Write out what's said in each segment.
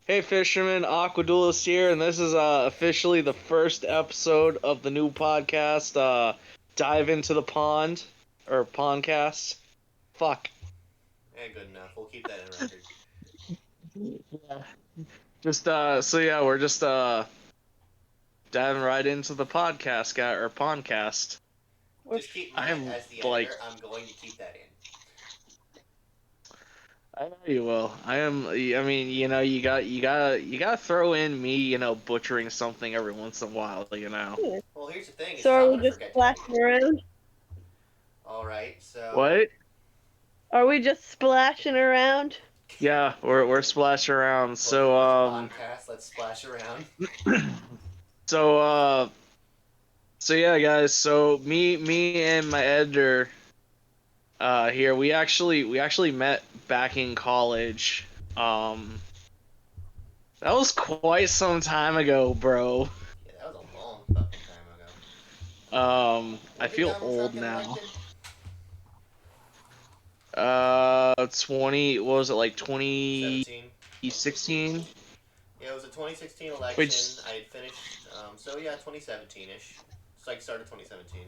Hey fisherman, AquaDuelist here, and this is officially the first episode of the new podcast, Dive into the Pond, or Pondcast. Fuck. Good enough. We'll keep that in record. Yeah. We're just diving right into the podcast guy or Pondcast. Just keep in I mind, am as the like, editor, I'm going to keep that in. I know you will. I mean, you gotta throw in me, butchering something every once in a while. Yeah. Well, here's the thing: is So are I'm we gonna just forget to edit splashing it. around? All right, so What? Are we just splashing around? Yeah, we're splashing around. welcome to the podcast. Let's splash around. So so yeah, guys. So me and my editor here, we actually met back in college. Um, that was quite some time ago, bro. Yeah, that was a long fucking time ago. I When did feel Donald old Trump get now. elected? 20. What was it, like 17. 2016? Yeah, it was a 2016 election. Which, I had finished. So yeah, 2017-ish. It's like start of 2017.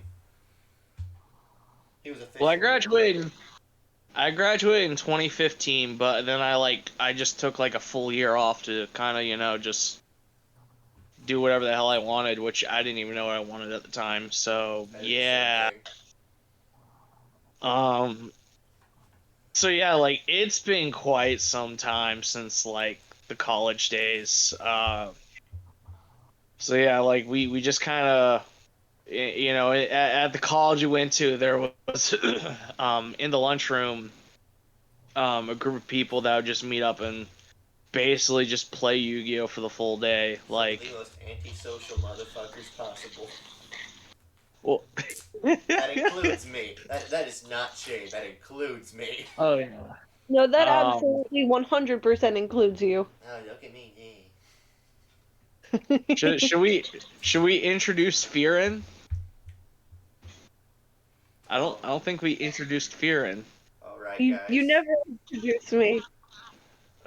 He was well, I officially elected. graduated. I graduated in 2015, but then I just took like a full year off to kind of, just do whatever the hell I wanted, which I didn't even know what I wanted at the time. So I did the same yeah. thing. Um so yeah, like it's been quite some time since like the college days. So yeah, like we just kind of at the college we went to, there was in the lunchroom a group of people that would just meet up and basically just play Yu-Gi-Oh for the full day. Some of the Like, most antisocial motherfuckers possible. well, That includes me. That is not shade. That includes me. oh yeah. No, that Um, absolutely 100% includes you. Oh, look at me. Yeah. should we introduce Fearin? I don't think we introduced Fearin. All right, You guys. never introduced me.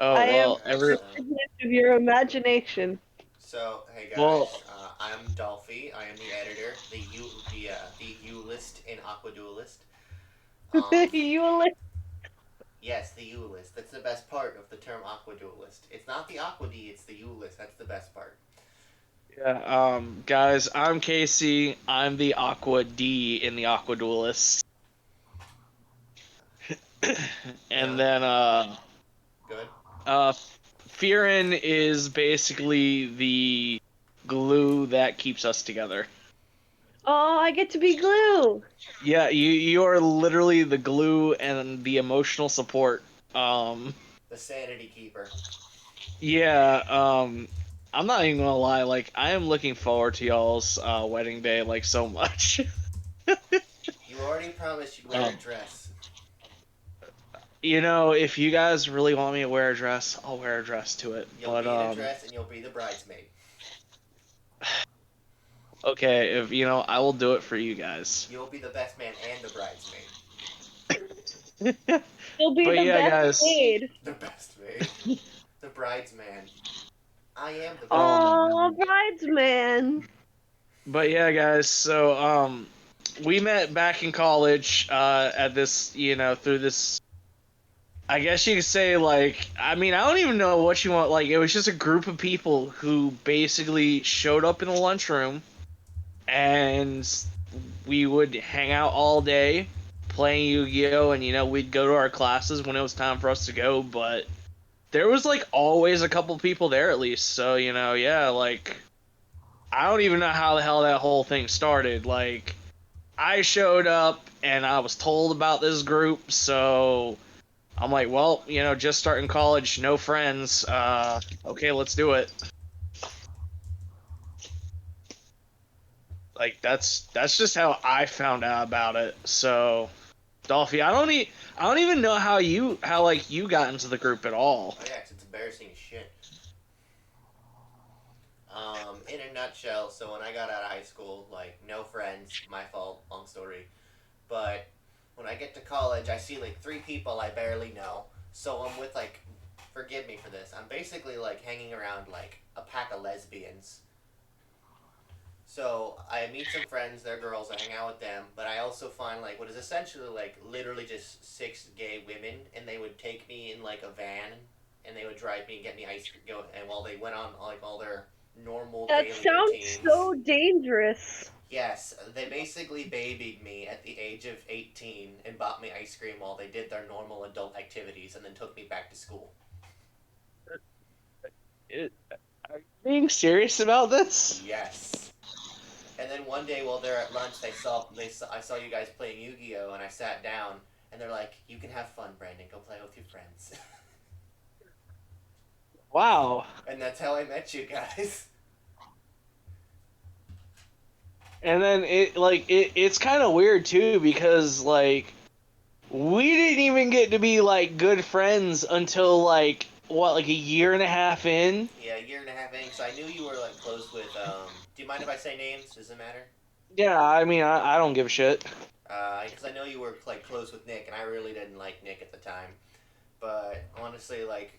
Oh I All right, am well, guys. the figment of your imagination. So hey, well, guys. I'm Dolphy. I am the editor, the Duelist in AquaDuelist. Um, You li- yes, the U-list. That's the best part of the term AquaDuelist. It's not the Aqua D. It's the U-list. That's the best part. yeah. Guys, I'm Casey. I'm the Aqua D in the Aqua Duelist. And Yeah. then Good. uh, Fearin is basically the glue that keeps us together. Oh, I get to be glue. Yeah, you are literally the glue and the emotional support. Um, The sanity keeper. yeah. I'm not even gonna lie. Like, I am looking forward to y'all's wedding day like so much. You already promised you'd wear a um, dress. if you guys really want me to wear a dress, I'll wear a dress to it. You'll But be in a dress and you'll be the bridesmaid. okay, if I will do it for you guys. You'll be the best man and the bridesmaid. You'll be But the yeah, best guys. maid. The best maid. The bridesman. I am the Oh best. my Oh, god. bridesman. But yeah, guys. So we met back in college at this, through this. I guess you could say, like, I mean, I don't even know what you want. Like, it was just a group of people who basically showed up in the lunchroom, and we would hang out all day playing Yu-Gi-Oh, and we'd go to our classes when it was time for us to go. But there was like always a couple people there at least. So yeah, like I don't even know how the hell that whole thing started. Like, I showed up and I was told about this group, so I'm like, well, just starting college, no friends. Okay, let's do it. Like, that's just how I found out about it. So, Dolphy, I don't even know how like you got into the group at all. Oh yeah, 'cause it's embarrassing as shit. In a nutshell, so when I got out of high school, like, no friends, my fault, long story. But when I get to college, I see like three people I barely know. So I'm with like forgive me for this. I'm basically like hanging around like a pack of lesbians. So I meet some friends, they're girls, I hang out with them, but I also find like what is essentially like literally just six gay women, and they would take me in like a van, and they would drive me and get me ice cream, and while they went on like all their normal That daily sounds routines. so dangerous. Yes, they basically babied me at the age of 18 and bought me ice cream while they did their normal adult activities and then took me back to school. Are you being serious about this? Yes. And then one day while they're at lunch, I saw you guys playing Yu-Gi-Oh, and I sat down, and they're like, "You can have fun, Brandon. Go play with your friends." Wow. And that's how I met you guys. And then it's kind of weird too because like we didn't even get to be like good friends until like what, like a year and a half in. Yeah, a year and a half in, so I knew you were like close with. Do you mind if I say names? Does it matter? Yeah, I mean I don't give a shit. Because I know you were like close with Nick, and I really didn't like Nick at the time. But honestly, like,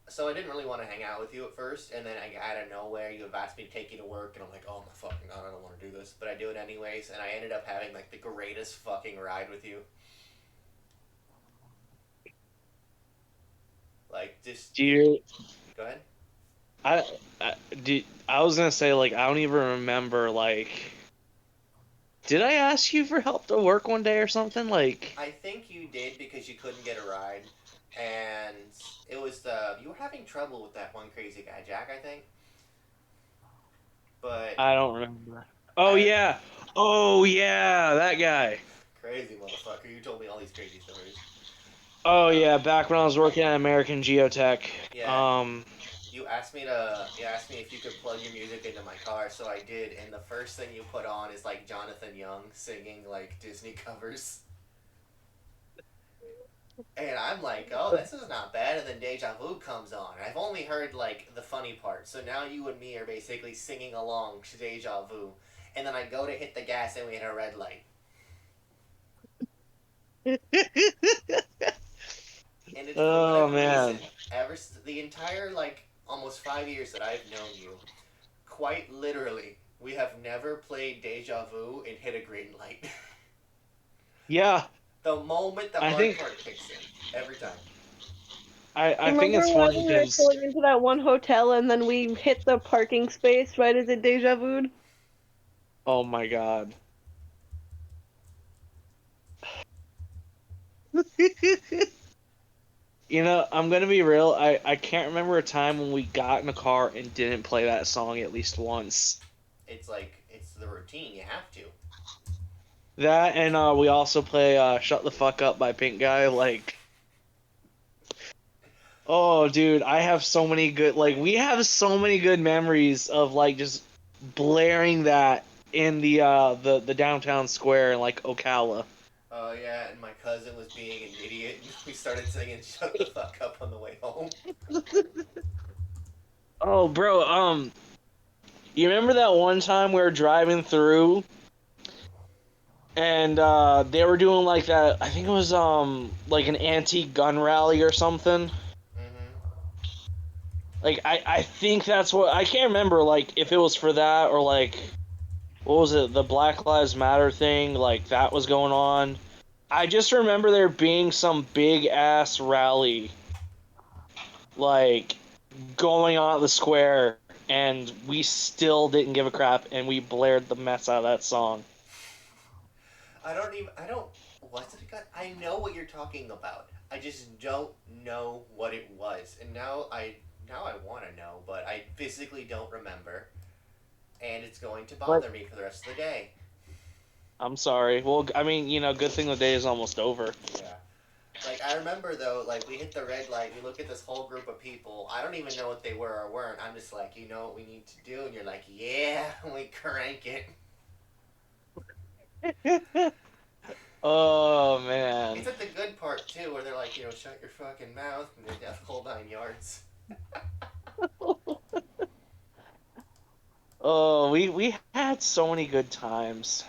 so I didn't really want to hang out with you at first, and then out of nowhere, you have asked me to take you to work, and I'm like, oh my fucking god, I don't want to do this, but I do it anyways, and I ended up having like the greatest fucking ride with you. Like, just Do you? go ahead. I I was gonna say like I don't even remember like. Did I ask you for help to work one day or something like? I think you did because you couldn't get a ride, and it was the you were having trouble with that one crazy guy, Jack, I think. But I don't remember. Oh I yeah. Oh yeah, that guy. crazy motherfucker, you told me all these crazy stories. Oh Uh, yeah, back when I was working at American Geotech. yeah, you asked me if you could plug your music into my car, so I did, and the first thing you put on is like Jonathan Young singing like Disney covers. And I'm like, oh, this is not bad. And then Deja Vu comes on. I've only heard like the funny part. So now you and me are basically singing along to Deja Vu. And then I go to hit the gas and we hit a red light. And it's for Oh whatever reason, man. the entire like almost 5 years that I've known you, quite literally, we have never played Deja Vu and hit a green light. Yeah, The moment the I hard think part kicks in, every time. I think Remember it's when funny we were because pulling into that one hotel and then we hit the parking space right as it deja vu'd? oh my god. You know, I'm gonna be real. I can't remember a time when we got in a car and didn't play that song at least once. It's like, it's the routine, you have to. That and we also play "Shut the Fuck Up" by Pink Guy. Like, oh dude, I have so many good like we have so many good memories of like just blaring that in the downtown square in like Ocala. Oh yeah, and my cousin was being an idiot, and we started singing "Shut the fuck up" on the way home. Oh, bro, you remember that one time we were driving through and they were doing like that? I think it was like an antique gun rally or something. Mm-hmm. Like I think that's what I can't remember. Like if it was for that or like what was it? The Black Lives Matter thing. Like that was going on. I just remember there being some big ass rally like going on at the square, and we still didn't give a crap, and we blared the mess out of that song. I don't. What's it got? I know what you're talking about. I just don't know what it was, and now I want to know, but I physically don't remember, and it's going to But bother me for the rest of the day. I'm sorry. Well, I mean, you know, good thing the day is almost over. Yeah. Like I remember though, like we hit the red light, we look at this whole group of people. I don't even know what they were or weren't. I'm just like, you know what we need to do, and you're like, yeah, and we crank it. Oh man. It's at the good part too, where they're like, you know, shut your fucking mouth and the death whole 9 yards. Oh, we had so many good times.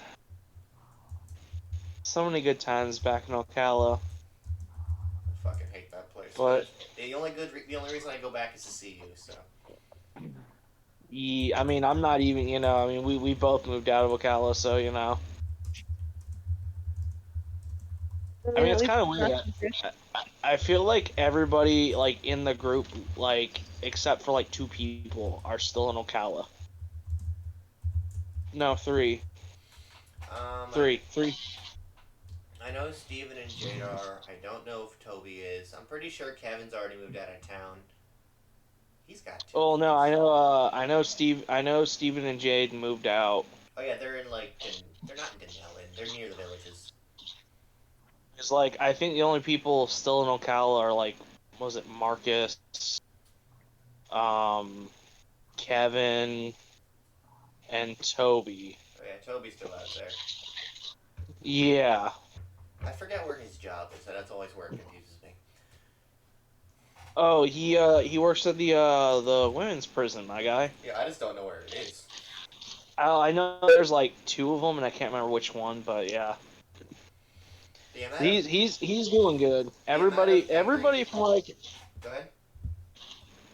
So many good times back in Ocala. I fucking hate that place. But The only reason I go back is to see you. So. I mean, I'm not even, I mean, we both moved out of Ocala, so, I mean, At it's least kind of it's not weird. secret. I feel like everybody, like, in the group, like, except for, like, 2 people, are still in Ocala. No, three. Um, I, Three. I know Steven and Jade are. I don't know if Toby is. I'm pretty sure Kevin's already moved out of town. He's got 2 Oh, no, kids. I know Steven and Jade moved out. Oh yeah, they're in like they're not in Denellen. They're near the villages. It's like, I think the only people still in Ocala are, like, was it Marcus, um, Kevin, and Toby. Oh yeah, Toby's still out there. Yeah. I forget where his job is. That's always where it confuses me. Oh, he works at the women's prison, my guy. Yeah, I just don't know where it is. I know there's like 2 of them, and I can't remember which one, but yeah, The amount of he's doing good. the amount of angry. Everybody from like Go ahead.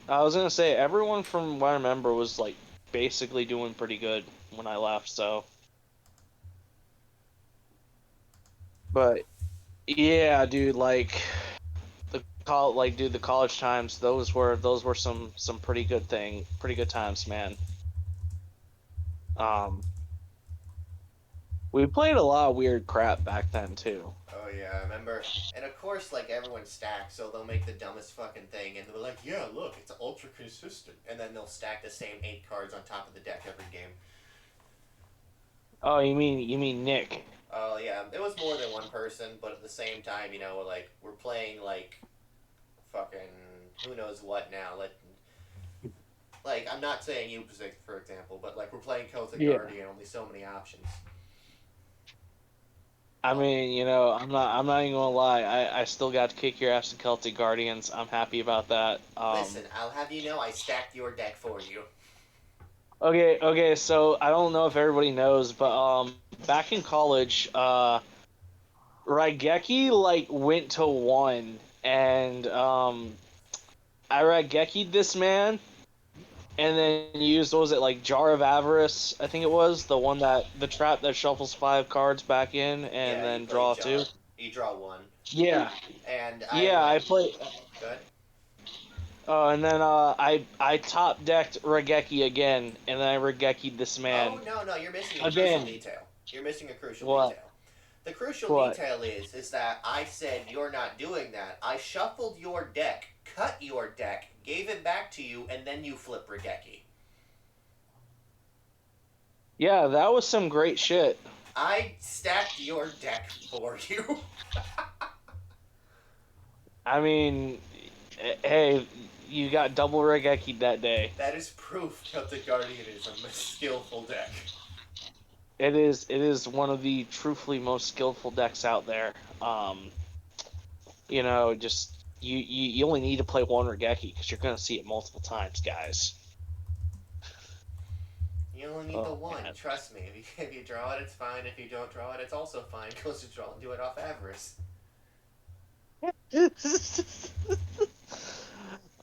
I was gonna say everyone from what I remember was like basically doing pretty good when I left. So, but yeah, dude, like the college times, those were some pretty good times, man. Um, we played a lot of weird crap back then too. Oh yeah, I remember. And of course, like everyone's stacked, so they'll make the dumbest fucking thing, and they're like, "Yeah, look, it's ultra consistent," and then they'll stack the same 8 cards on top of the deck every game. Oh, you mean Nick? Oh yeah, it was more than one person, but at the same time, like we're playing like fucking who knows what now. Like I'm not saying you, for example, but like we're playing Celtic Yeah. Guardian, only so many options. I mean, I'm not even gonna lie. I still got to kick your ass to Celtic Guardians. I'm happy about that. Listen, I'll have you know I stacked your deck for you. Okay. So I don't know if everybody knows, but back in college, Raigeki like went to 1, and I Raigeki'd this man, and then used what was it like Jar of Avarice? I think it was the trap that shuffles 5 cards back in, and Yeah, you then play draw Jar. 2. You draw 1, Yeah, and I yeah. went. I played. Good. And then I top decked Regeki again, and then I Regeki'd this Oh man no, you're missing a crucial again. detail. You're missing a crucial What? detail. The crucial What? detail is that I said you're not doing that. I shuffled your deck, cut your deck, gave it back to you, and then you flip Regeki. Yeah, that was some great shit. I stacked your deck for you. I mean, hey, you got double Regeki that day. That is proof Celtic Guardian is a skillful deck. It is one of the truthfully most skillful decks out there. Just you only need to play 1 Regeki because you're gonna see it multiple times, guys. You only need the Oh one. man. Trust me. If you draw it, it's fine. If you don't draw it, it's also fine. Because you draw and do it off avarice.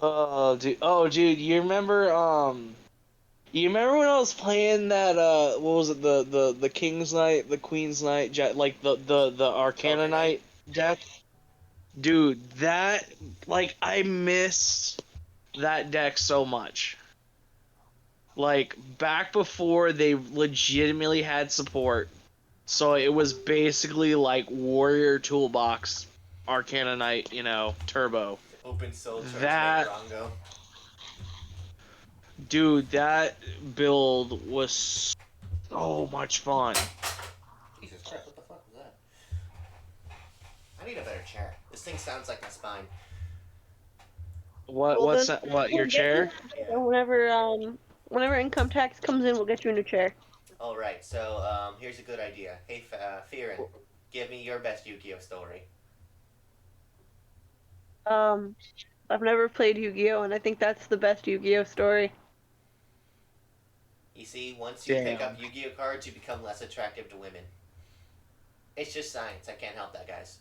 Dude, you remember when I was playing that what was it, the King's Knight, the Queen's Knight, like the Arcana Poker Knight. Knight deck? Dude, that, like, I missed that deck so much. Like, back before they legitimately had support. So it was basically like Warrior Toolbox Arcana Knight, Turbo. Open Soul Charge That Rongo. Dude, that build was so much fun. Jesus Christ, what the fuck was that? I need a better chair. This thing sounds like my spine. What's Then that? What, your we'll get you- chair? Yeah. Whenever income tax comes in, we'll get you a new chair. Alright, so here's a good idea. Hey, Fearin, give me your best Yu-Gi-Oh story. I've never played Yu-Gi-Oh, and I think that's the best Yu-Gi-Oh story. You see, once you pick Damn. up Yu-Gi-Oh cards, you become less attractive to women. It's just science. I can't help that, guys.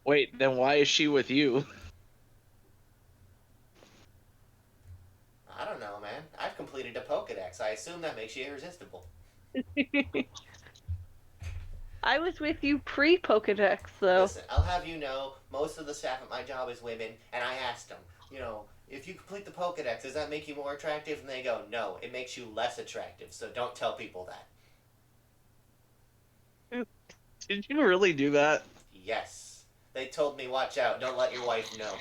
Wait, then why is she with you? I don't know, man. I've completed a Pokedex. I assume that makes you irresistible. I was with you pre-Pokedex, though. Listen, I'll have you know, most of the staff at my job is women, and I asked them, if you complete the Pokedex, does that make you more attractive? And they go, no, it makes you less attractive, so don't tell people that. Did you really do that? Yes. They told me, watch out, don't let your wife know.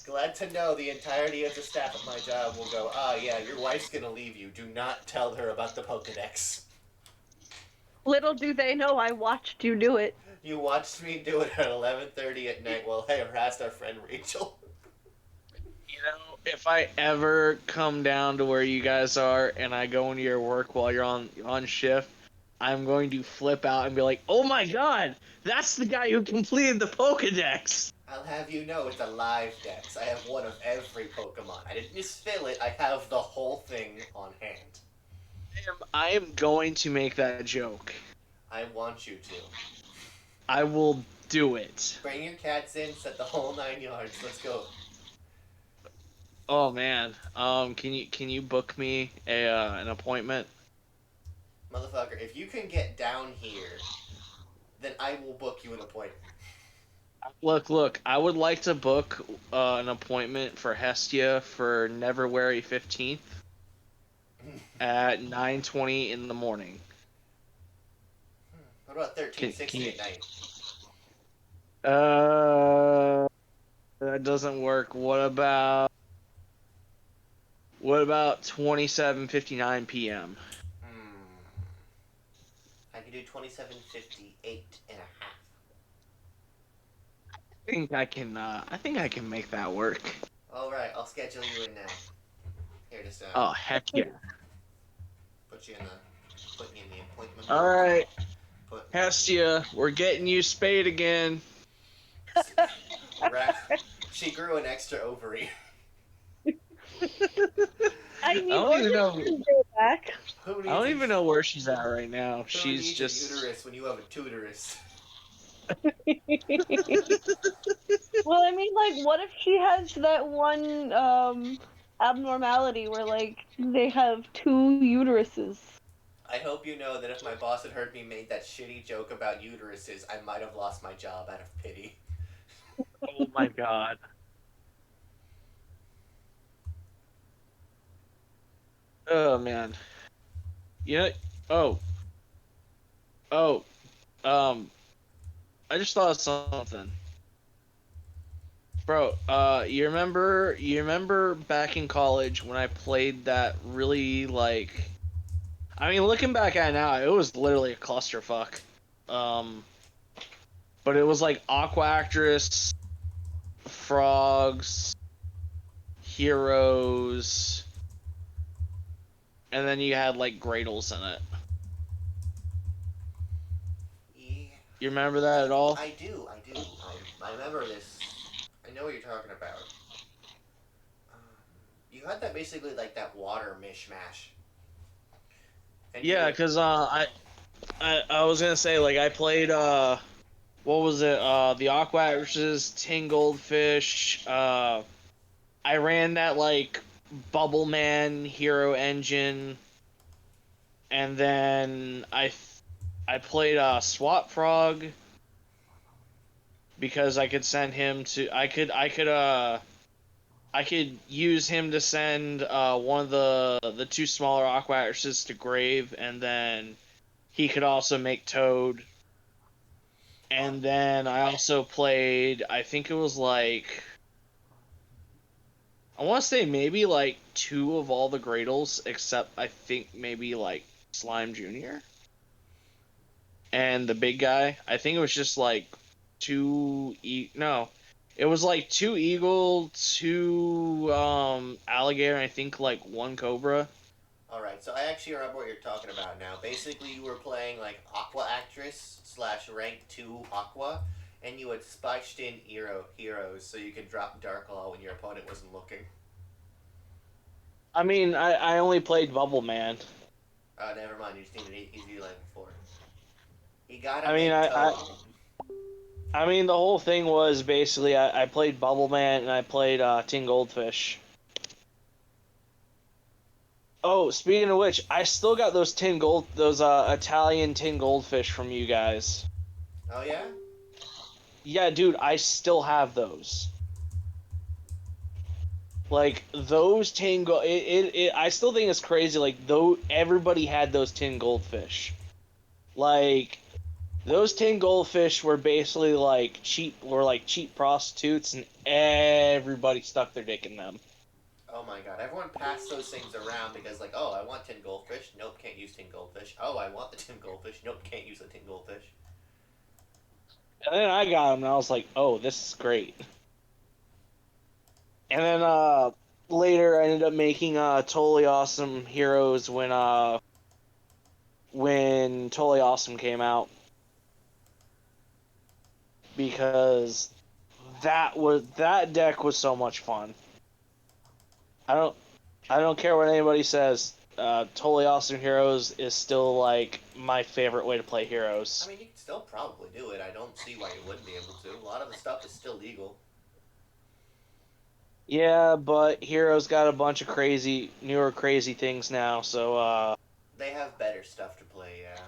Glad to know the entirety of the staff at my job will go, yeah, your wife's gonna leave you. Do not tell her about the Pokedex. Little do they know I watched you do it. You watched me do it at 11:30 at night while I harassed our friend Rachel. If I ever come down to where you guys are and I go into your work while you're on shift, I'm going to flip out and be like, "Oh my god, that's the guy who completed the Pokédex!" I'll have you know it's a live dex. I have one of every Pokemon. I didn't just fill it, I have the whole thing on hand. I am going to make that joke. I want you to. I will do it. Bring your cats in, set the whole 9 yards. Let's go. Oh man, can you book me an appointment? Motherfucker, if you can get down here, then I will book you an appointment. Look, I would like to book an appointment for Hestia for Neverwary 15th at 9:20 in the morning. What about 1360 at night? That doesn't work. What about 27:59 p.m.? I can do 27:58 and a half. I think I can make that work. Alright, I'll schedule you in now. Here, just Oh heck yeah! putting you in the appointment. All right, Put Hestia, we're getting you spayed again. She grew an extra ovary. I mean, don't even know. go back. Who needs I don't even know where she's at right now. Who She's needs just a uterus when you have a tutorus? Well, I mean, like, what if she has that one abnormality where, like, they have two uteruses? I hope you know that if my boss had heard me make that shitty joke about uteruses, I might have lost my job out of pity. oh my god. Oh man. You know. Oh. Oh. I just thought of something. Bro, you remember back in college when I played that really like I mean looking back at it now, it was literally a clusterfuck. But it was like Aqua Actress, Frogs, Heroes, and then you had like Gradles in it. Yeah, You remember that at all? I do. I remember this. I know what you're talking about. You had that basically like that water mishmash. And Yeah, cause I was gonna say like I played what was it the Aqua Actresses, Tingled Fish. I ran that like Bubble Man Hero Engine, and then I played Swap Frog because I could send him to I could use him to send one of the two smaller Aqua Actresses to Grave, and then he could also make Toad. And then I also played, I think it was like, I want to say maybe like two of all the Gradles, except I think maybe like Slime Jr. and the big guy. I think it was just like no. It was like two eagle, two alligator, and I think like one cobra. Alright, so I actually remember what you're talking about now. Basically, you were playing like Aqua Actress slash rank 2 Aqua, and you had spiked in heroes so you could drop Dark Law when your opponent wasn't looking. I mean, I only played Bubble Man. Never mind, you just need an easy level 4. You gotta I mean, make Toad. I mean, the whole thing was basically I played Bubble Man and I played Tin Goldfish. Oh, speaking of which, I still got those Italian tin goldfish from you guys. Oh yeah? Yeah, dude, I still have those. Like those I still think it's crazy. Like though everybody had those tin goldfish. Like those tin goldfish were basically like cheap prostitutes, and everybody stuck their dick in them. Oh my god. Everyone passed those things around because, like, oh, I want tin goldfish. Nope, can't use tin goldfish. Oh, I want the tin goldfish. Nope, can't use the tin goldfish. And then I got them, and I was like, oh, this is great. And then later I ended up making Totally Awesome Heroes when Totally Awesome came out, because that deck was so much fun. I don't I don't care what anybody says. Totally Awesome Heroes is still like my favorite way to play I Heroes. mean, you can still probably do it. I don't see why you wouldn't be able to. A lot of the stuff is still legal. Yeah, but Heroes got a bunch of newer crazy things now, so They have better stuff to play, yeah.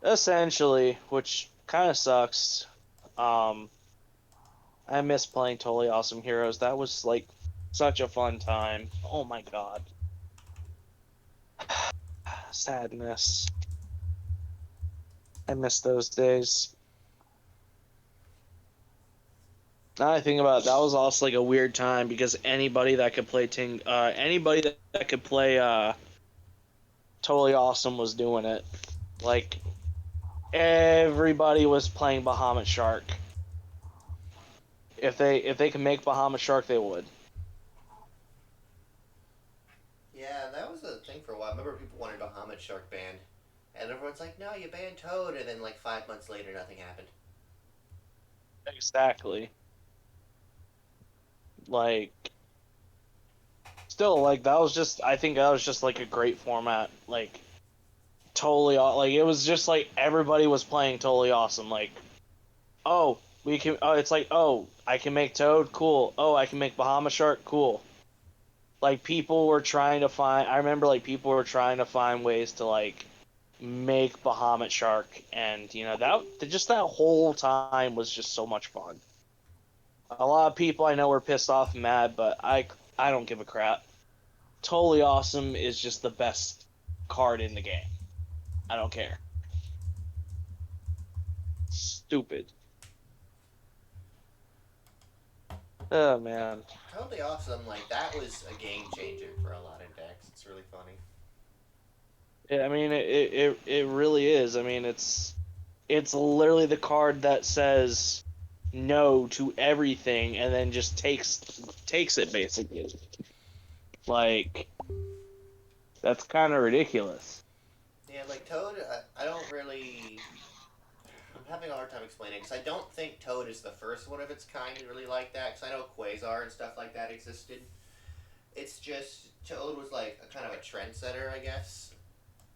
essentially, which kind of sucks. Um, I miss playing Totally Awesome Heroes. That was like such a fun time. Oh my god. Sadness. I miss those days. Now I think about it, that was also like a weird time because anybody that could play Totally Awesome was doing it. Like everybody was playing Bahamut Shark. If they could make Bahamut Shark, they would. Yeah, that was a thing for a while. I remember people wanted Bahamut Shark banned. And everyone's like, no, you banned Toad. And then, like, 5 months later, nothing happened. Exactly. Like still like that was just I think that was just like a great format. Like like it was just like everybody was playing Totally Awesome. Like oh we can it's like oh I can make Toad, cool. Oh I can make Bahama Shark, cool. Like people were trying to find I remember like people were trying to find ways to like make Bahamut Shark, and that just that whole time was just so much fun. A lot of people I know were pissed off and mad, but I don't give a crap. Totally Awesome is just the best card in the game. I don't care. Stupid. Oh man. Totally awesome. Like, that was a game changer for a lot of decks. It's really funny. Yeah, I mean it really is. I mean it's literally the card that says no to everything and then just takes it basically. Like that's kind of ridiculous. Yeah, like, Toad, I don't really. I'm having a hard time explaining because I don't think Toad is the first one of its kind really like that. Because I know Quasar and stuff like that existed. It's just Toad was like a kind of a trendsetter, I guess.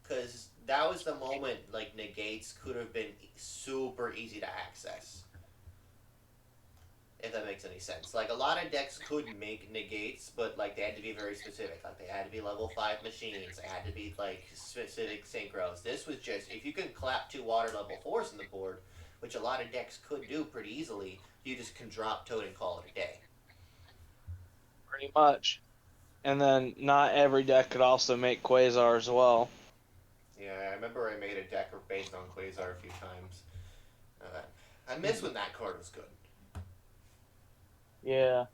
Because that was the moment like negates could have been super easy to access. If that makes any sense. Like, a lot of decks could make negates, but like they had to be very specific. Like, they had to be level 5 machines. They had to be like specific synchros. This was just if you can clap 2 water level 4s in the board, which a lot of decks could do pretty easily, you just can drop Toad and call it a day. Pretty much. And then not every deck could also make Quasar as well. Yeah, I remember I made a deck based on Quasar a few times. I miss when that card was good. Yeah.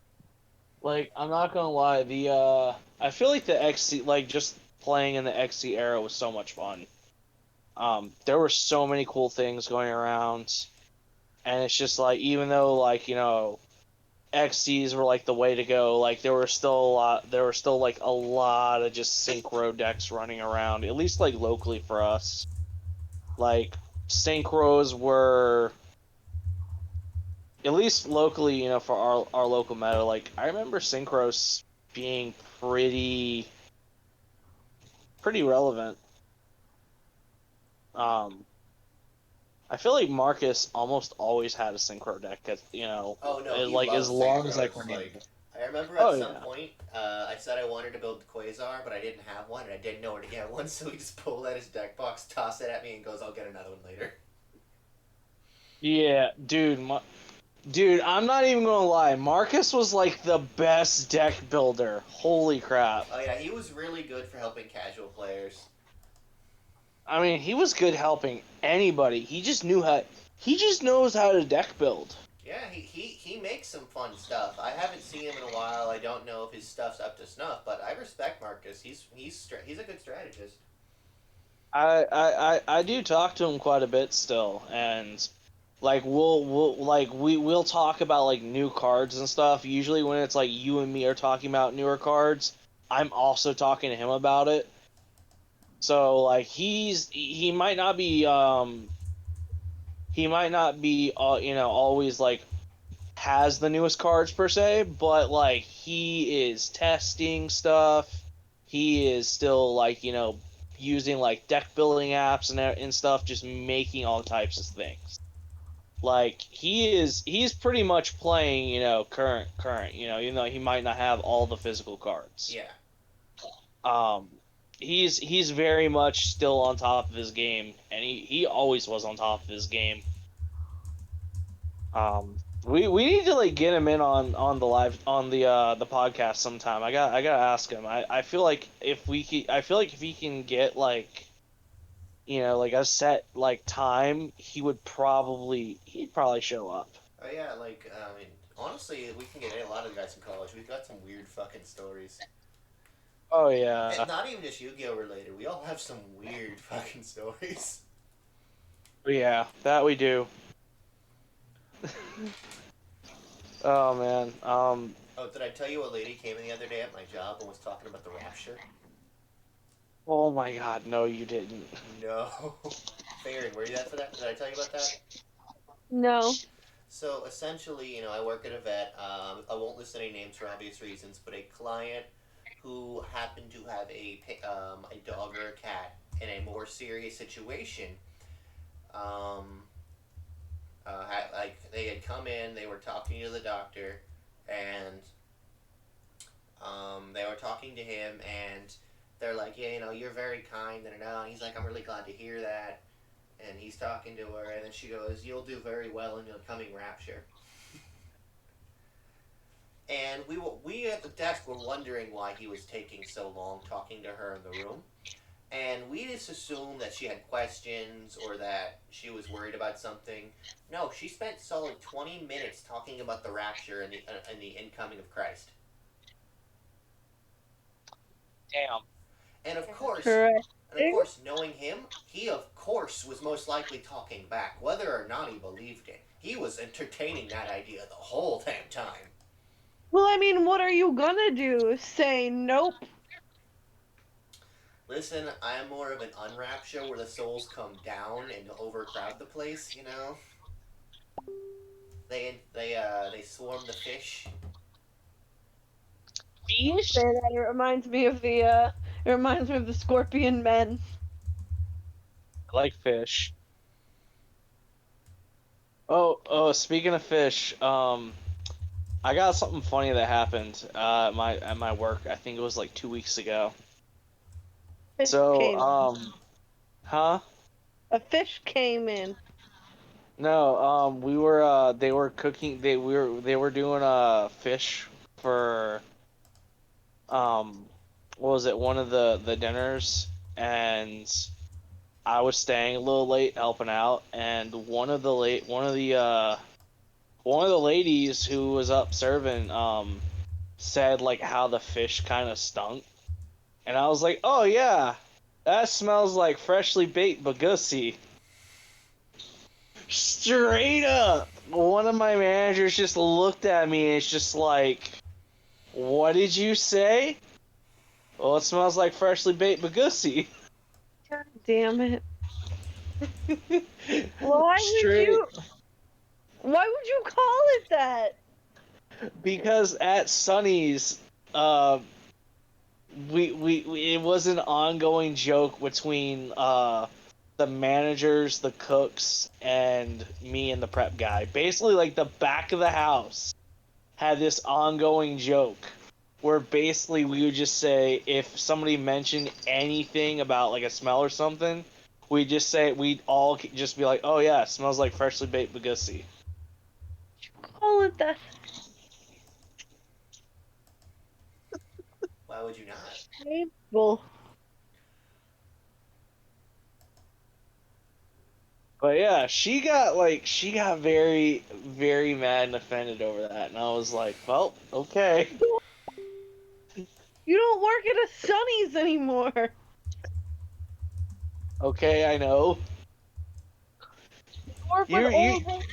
Like I'm not gonna lie, the I feel like the XC like just playing in the XC era was so much fun. There were so many cool things going around, and it's just like even though like XCs were like the way to go, like there were still like a lot of just synchro decks running around, at least like locally for us. Like synchros were at least locally, for our local meta. Like I remember synchros being pretty relevant. Um, I feel like Marcus almost always had a synchro deck. Oh no, he Like as loves long as I synchros. can Like remember. I remember at Oh some yeah. point, I said I wanted to build the Quasar, but I didn't have one, and I didn't know where to get one. So he just pulled out his deck box, tossed it at me, and goes, "I'll get another one later." Yeah, dude. Dude, I'm not even gonna lie. Marcus was like the best deck builder. Holy crap. Oh yeah, he was really good for helping casual players. I mean, he was good helping anybody. He just knew how. He just knows how to deck build. Yeah, he makes some fun stuff. I haven't seen him in a while. I don't know if his stuff's up to snuff, but I respect Marcus. He's a good strategist. I do talk to him quite a bit still, and like we'll talk about like new cards and stuff. Usually when it's like you and me are talking about newer cards, I'm also talking to him about it. So like he might not be always like has the newest cards per se, but like he is testing stuff. He is still like using like deck building apps and stuff, just making all types of things. Like he's pretty much playing current. Even though he might not have all the physical cards. Yeah. Um, he's very much still on top of his game, and he always was on top of his game. We need to like get him in on the live on the podcast sometime. I gotta ask him. I feel like I feel like if he can get like like a set like time, he'd probably show up. Oh yeah, like I mean, honestly, we can get a lot of the guys in college. We've got some weird fucking stories. Oh And yeah, not even just Yu-Gi-Oh related. We all have some weird fucking stories. yeah, that we do. Oh man, Oh, did I tell you a lady came in the other day at my job and was talking about the rapture? oh my God, no, you didn't. No. Farron, were you there for that? Did I tell you about that? No. So essentially, I work at a vet. I won't list any names for obvious reasons, but a client who happened to have a dog or a cat in a more serious situation. Um, like they had come in, they were talking to the doctor, and they were talking to him, and they're like, "Yeah, you're very kind," and he's like, "I'm really glad to hear that." And he's talking to her, and then she goes, "You'll do very well in your coming rapture." And we at the desk were wondering why he was taking so long talking to her in the room. And we just assumed that she had questions or that she was worried about something. No, she spent solid 20 minutes talking about the rapture and the incoming of Christ. Damn. And of course, Correct. knowing him, he of course was most likely talking back, whether or not he believed it. He was entertaining that idea the whole damn time. Well, I mean, what are you gonna do? Say nope? Listen, I'm more of an unwrap show where the souls come down and overcrowd the place. They swarm the fish. Fish? Say that. It reminds me of the Scorpion Men. I like fish. Oh, speaking of fish, I got something funny that happened at my work. I think it was like 2 weeks ago. Fish So, came in. huh? A fish came in. No, we were they were cooking they were doing fish for um what was it, one of the dinners, and I was staying a little late helping out, and one of the ladies who was up serving said like how the fish kind of stunk. And I was like, "Oh yeah, that smells like freshly baked bagusi." Straight up. One of my managers just looked at me and it's just like, "What did you say?" "Well, it smells like freshly baked bagusi." God damn it! Why would Straight. you? Why would you call it that? Because at Sunny's, it was an ongoing joke between the managers, the cooks, and me and the prep guy. Basically, like the back of the house had this ongoing joke where basically we would just say if somebody mentioned anything about like a smell or something, we'd all just be like, "Oh yeah, it smells like freshly baked bagusi." Call it that. Why would you not? Painful. But yeah, she got very very mad and offended over that, and I was like, "Well, okay, You don't work at a Sonny's anymore. okay, I know." Or for an You old lady.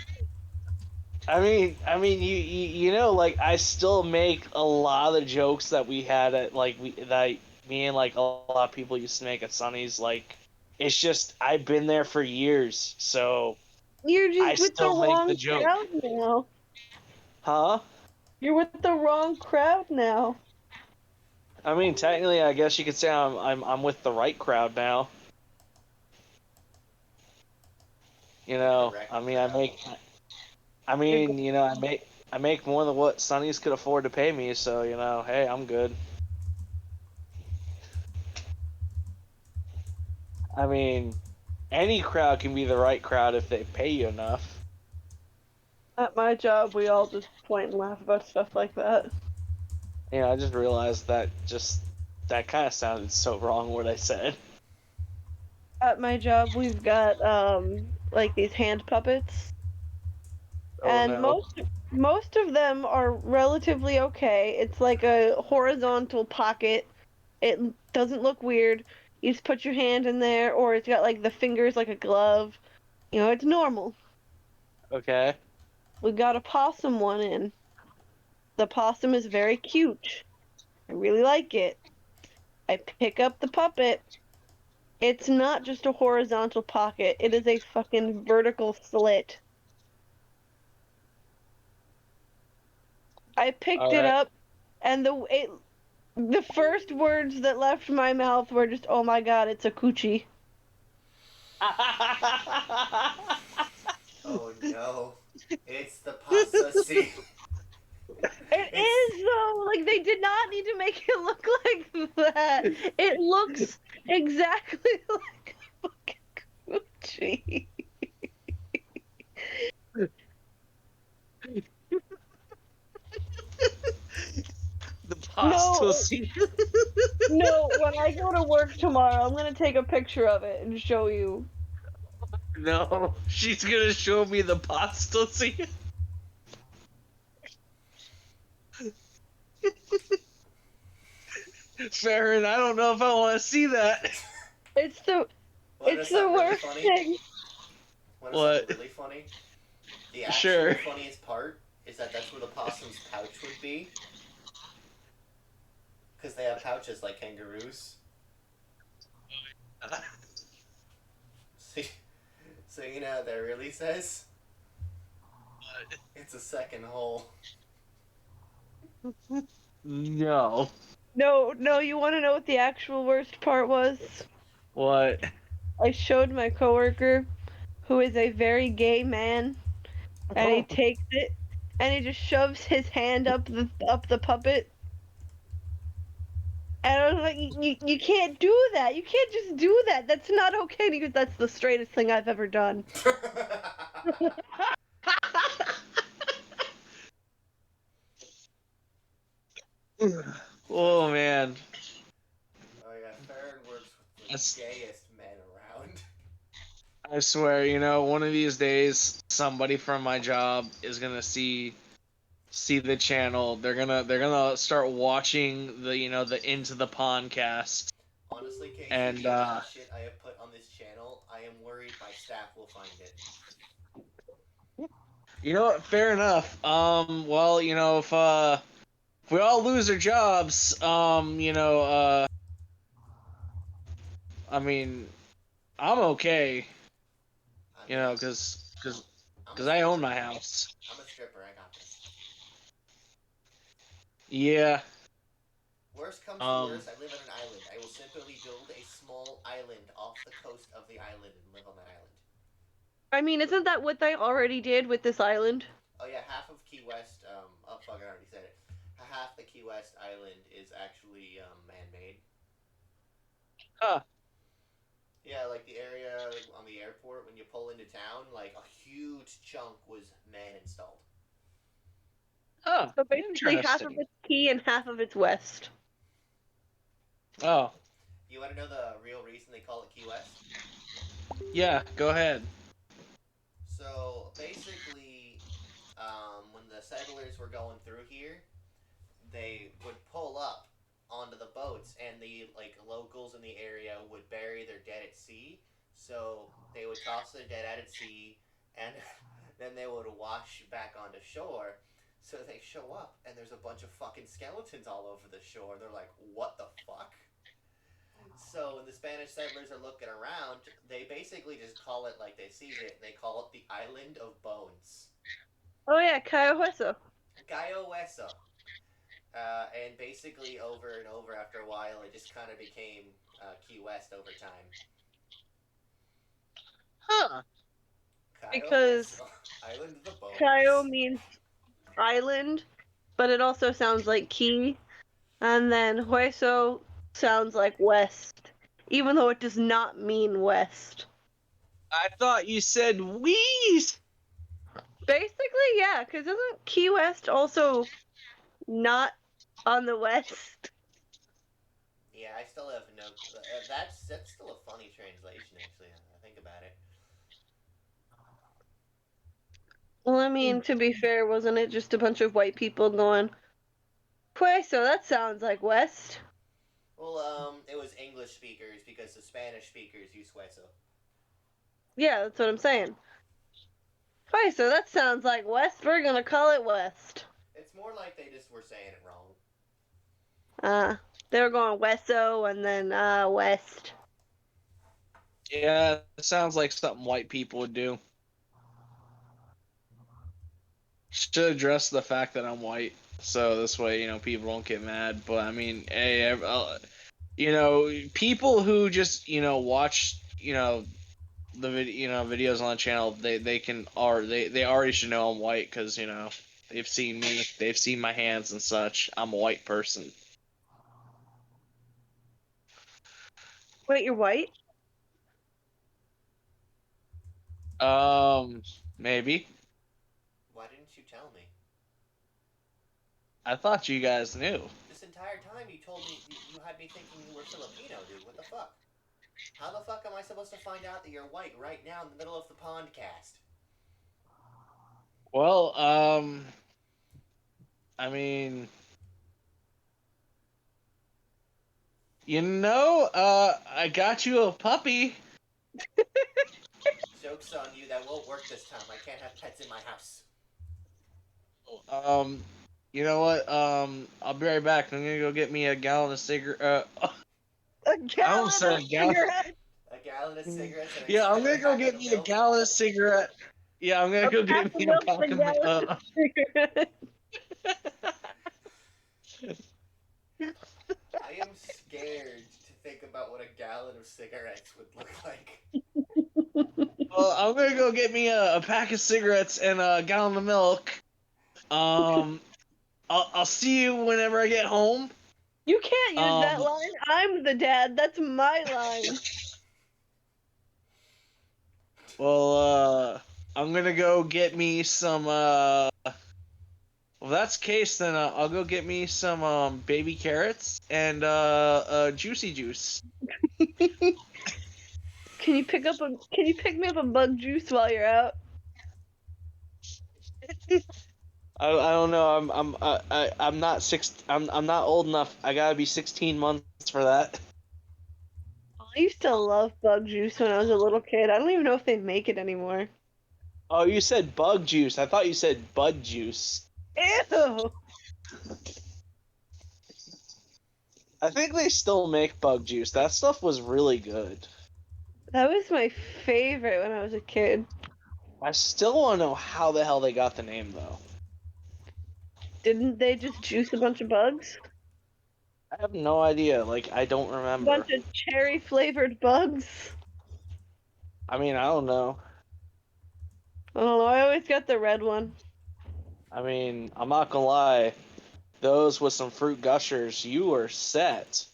you know, like I still make a lot of the jokes that we had at like that me and like a lot of people used to make at Sunny's. Like, it's just I've been there for years, so You're I just with the still make the wrong joke. crowd now. Huh? You're with the wrong crowd now. I mean, technically, I guess you could say I'm with the right crowd now. You The know, correct I mean, crowd. You're go- I make more than what Sunny's could afford to pay me, so you know, hey, I'm good. I mean, any crowd can be the right crowd if they pay you enough. At my job, we all just point and laugh about stuff like that. You know, I just realized that kind of sounded so wrong what I said. At my job, we've got like these hand puppets, Oh and no. most of them are relatively okay. It's like a horizontal pocket. It doesn't look weird. You just put your hand in there, or it's got like the fingers like a glove. You know, it's normal. Okay. We got a possum one in. The possum is very cute. I really like it. I pick up the puppet. It's not just a horizontal pocket, it is a fucking vertical slit. I picked All it right. up, and the first words that left my mouth were just, "Oh my god, it's a coochie." Oh no. It's the pasta sea. It It's is though. Like they did not need to make it look like that. It looks exactly like a fucking coochie. The No, pasta scene. no. When I go to work tomorrow, I'm gonna take a picture of it and show you. No, she's gonna show me the pasta scene. Farron, I don't know if I want to see that. It's the want to know it's the something really worst funny? thing. Want to know something What? really funny? The actual Sure. funniest part is that that's where the possum's pouch would be, because they have pouches like kangaroos. See, so you know what that really says? It's a second hole. No. No, no. You want to know what the actual worst part was? What? I showed my coworker, who is a very gay man, and he takes it and he just shoves his hand up the puppet. And I was like, you can't do that. You can't just do that. That's not okay. And he goes, that's the straightest thing I've ever done. Oh man. Oh yeah, Farron works with the That's, gayest men around. I swear, you know, one of these days somebody from my job is gonna see the channel. They're gonna start watching the the Into the Pondcast. Honestly, Casey, And the amount of shit I have put on this channel, I am worried my staff will find it. you know what, fair enough. Well, if we all lose our jobs, I mean, I'm okay, I mean, cuz I'm a cuz I own stripper. my house. I'm a stripper. I got this. Yeah. Worst comes to Um, worst, I live on an island. I will simply build a small island off the coast of the island and live on that island. I mean, isn't that what they already did with this island? Oh yeah, half of Key West. Oh fuck, I already said it. Half the Key West island is actually man-made. huh, Yeah, like the area on the airport when you pull into town, like a huge chunk was man-installed. huh, So basically, half of interesting. it's key and half of it's west. Oh, You want to know the real reason they call it Key West? yeah, go ahead. So basically, when the settlers were going through here, they would pull up onto the boats, and the like locals in the area would bury their dead at sea. So they would toss their dead out at sea, and then they would wash back onto shore. So they show up, and there's a bunch of fucking skeletons all over the shore. They're like, "What the fuck?" So when the Spanish settlers are looking around, they basically just call it like they see it. They call it the Island of Bones, Oh yeah, Cayo Hueso. Gallo Hueso. And basically, over and over after a while, it just kind of became Key West over time. Huh. Gallo Because Hueso, Island of the Cayo Bones. means island, but it also sounds like key. And then Hueso sounds like west, even though it does not mean west. I thought you said wheeze. Basically, yeah, because isn't Key West also not on the west? Yeah, I still have no. That's still a funny translation, actually. I think about it. Well, I mean, to be fair, wasn't it just a bunch of white people going, Hueso, that sounds like west? Well, it was English speakers because the Spanish speakers use Hueso. Yeah, that's what I'm saying. Hueso, that sounds like west. We're gonna call it west. It's more like they just were saying it wrong. Uh, they were going Westo and then west. Yeah, it sounds like something white people would do. Should address the fact that I'm white, so this way, people don't get mad. But I mean, hey, people who just, watch, the videos on the channel, they already should know I'm white because they've seen me, they've seen my hands and such. I'm a white person. Wait, you're white? Um, maybe. Why didn't you tell me? I thought you guys knew. This entire time you told me you had me thinking you were Filipino, dude. What the fuck? How the fuck am I supposed to find out that you're white right now in the middle of the Pondcast? Well, I mean, I got you a puppy. Joke's on you, that won't work this time. I can't have pets in my house. Um, you know what? I'll be right back. I'm gonna go get me a gallon of cigarette. A I almost gallon said of a gallon. cigarettes. A gallon of cigarettes and Yeah, I'm a gonna go packet get of me a milk? gallon of cigarette. Yeah, I'm gonna A go pack get of me a milk and pack a of. gallon of cigarettes. I am scared to think about what a gallon of cigarettes would look like. Well, I'm gonna go get me a pack of cigarettes and a gallon of milk. Um, I'll see you whenever I get home. You can't use that Um, line. I'm the dad. That's my line. well, I'm gonna go get me some. Well, if that's the case, then I'll go get me some baby carrots and juicy juice. Can you pick me up a bug juice while you're out? I don't know. I'm not I'm not old enough. I gotta be 16 months for that. I used to love bug juice when I was a little kid. I don't even know if they make it anymore. Oh, you said bug juice. I thought you said bud juice. Ew! I think they still make bug juice. That stuff was really good. That was my favorite when I was a kid. I still want to know how the hell they got the name though. Didn't they just juice a bunch of bugs? I have no idea. Like, I don't A bunch remember. of cherry flavored bugs. I mean, I don't know. I don't know. I always got the red one. I mean, I'm not gonna lie. Those with some fruit gushers, you are set.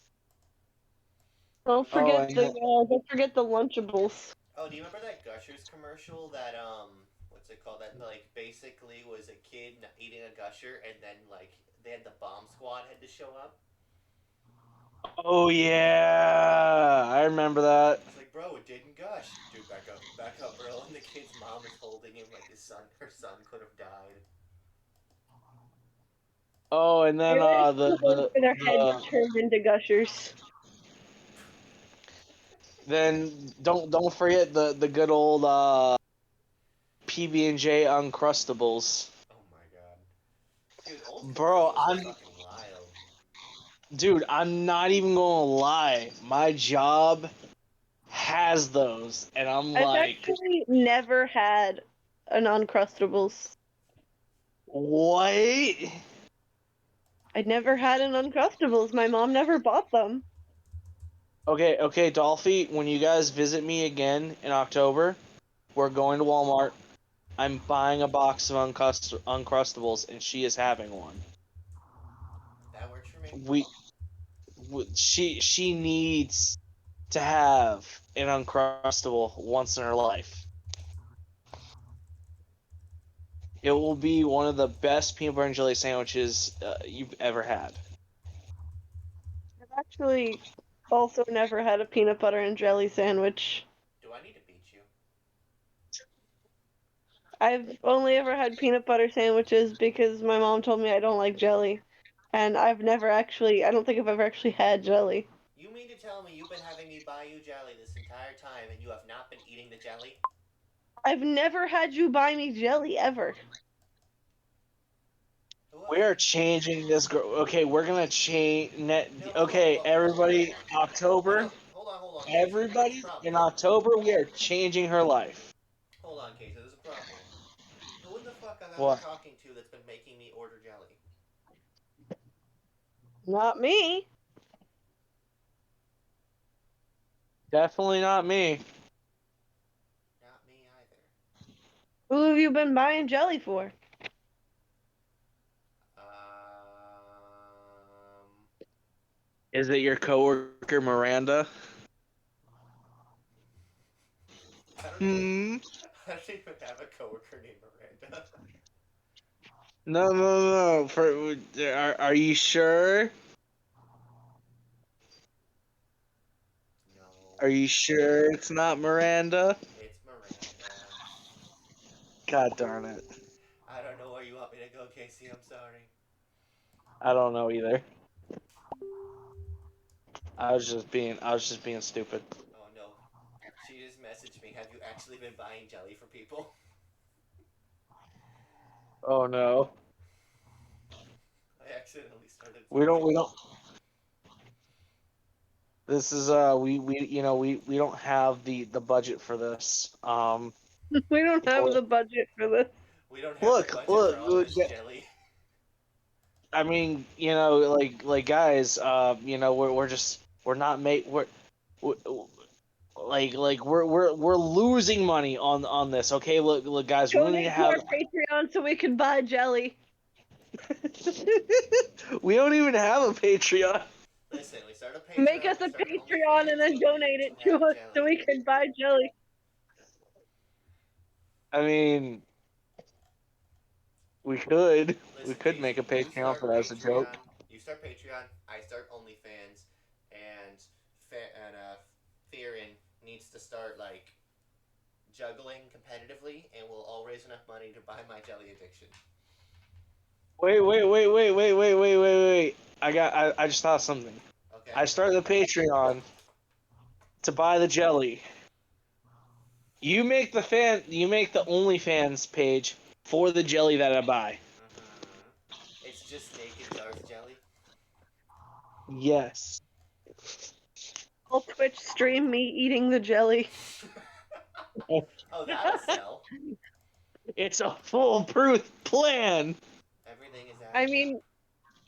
Oh, and Don't forget the Lunchables. Oh, do you remember that Gushers commercial that what's it called? That like basically was a kid eating a Gusher, and then like they had the bomb squad had to show up. oh yeah, I remember that. It's like, bro, it didn't gush. Dude, back up, bro. And the kid's mom is holding him like her son could have died. Oh, and They then always the put one the for their head to the turn into gushers. then don't forget the good old PB&J Uncrustables. Oh my god, dude, old Bro, commercials are fucking wild. dude, I'm not even gonna lie. My job has those, and I'm I've like, actually never had an Uncrustables. what? I never had an Uncrustables. My mom never bought them. Okay, okay, Dolphy, when you guys visit me again in October, we're going to Walmart. I'm buying a box of Uncrustables, and she is having one. That works for me. She needs to have an Uncrustable once in her life. It will be one of the best peanut butter and jelly sandwiches you've ever had. I've actually also never had a peanut butter and jelly sandwich. Do I need to beat you? I've only ever had peanut butter sandwiches because my mom told me I don't like jelly. And I don't think I've ever actually had jelly. You mean to tell me you've been having me buy you jelly this entire time and you have not been eating the jelly? I've never had you buy me jelly ever. Who else? We're changing this. Okay, we're gonna change. No, Okay, everybody, hold on. You October. know, hold on, Casey. There's a Everybody problem in here. October, we are changing her life. Hold on, Casey. There's a problem here. Who in the fuck am I been What? talking to that's been making me order jelly? Not me. Definitely not me. Not me either. Who have you been buying jelly for? Is it your coworker Miranda? I don't even. Hmm. I don't even have a coworker named Miranda. No, no, no. Are you sure? No, Are you sure it's not Miranda? it's Miranda. God darn it. I don't know where you want me to go, Casey. I'm sorry. I don't know either. I was just being stupid. Oh no. She just messaged me. Have you actually been buying jelly for people? Oh no. I accidentally started We something. don't this is we don't have the budget for this. We don't You know have what? the budget for this. We don't have the Look, budget for look, all look, this jelly. I mean, like guys, we're not make we're we're losing money on this. Okay, look, guys, we don't even Donate to have our Patreon so we can buy jelly. we don't even have a Patreon. Listen, we started a Make Patreon, us we a started Patreon and OnlyFans then for you donate to it to have us so jelly. we can buy jelly. I mean, we could Listen, make a Casey, you Patreon for start that as a joke. Patreon, I start OnlyFans, and Fearin needs to start like juggling competitively, and we'll all raise enough money to buy my jelly addiction. Wait. I just thought of something. Okay. I started the Patreon to buy the jelly. You make the OnlyFans page for the jelly that I buy. It's just naked Darth jelly. Yes. I'll Twitch stream me eating the jelly. Oh, that'll sell. It's a foolproof plan. Everything is I adding up. mean,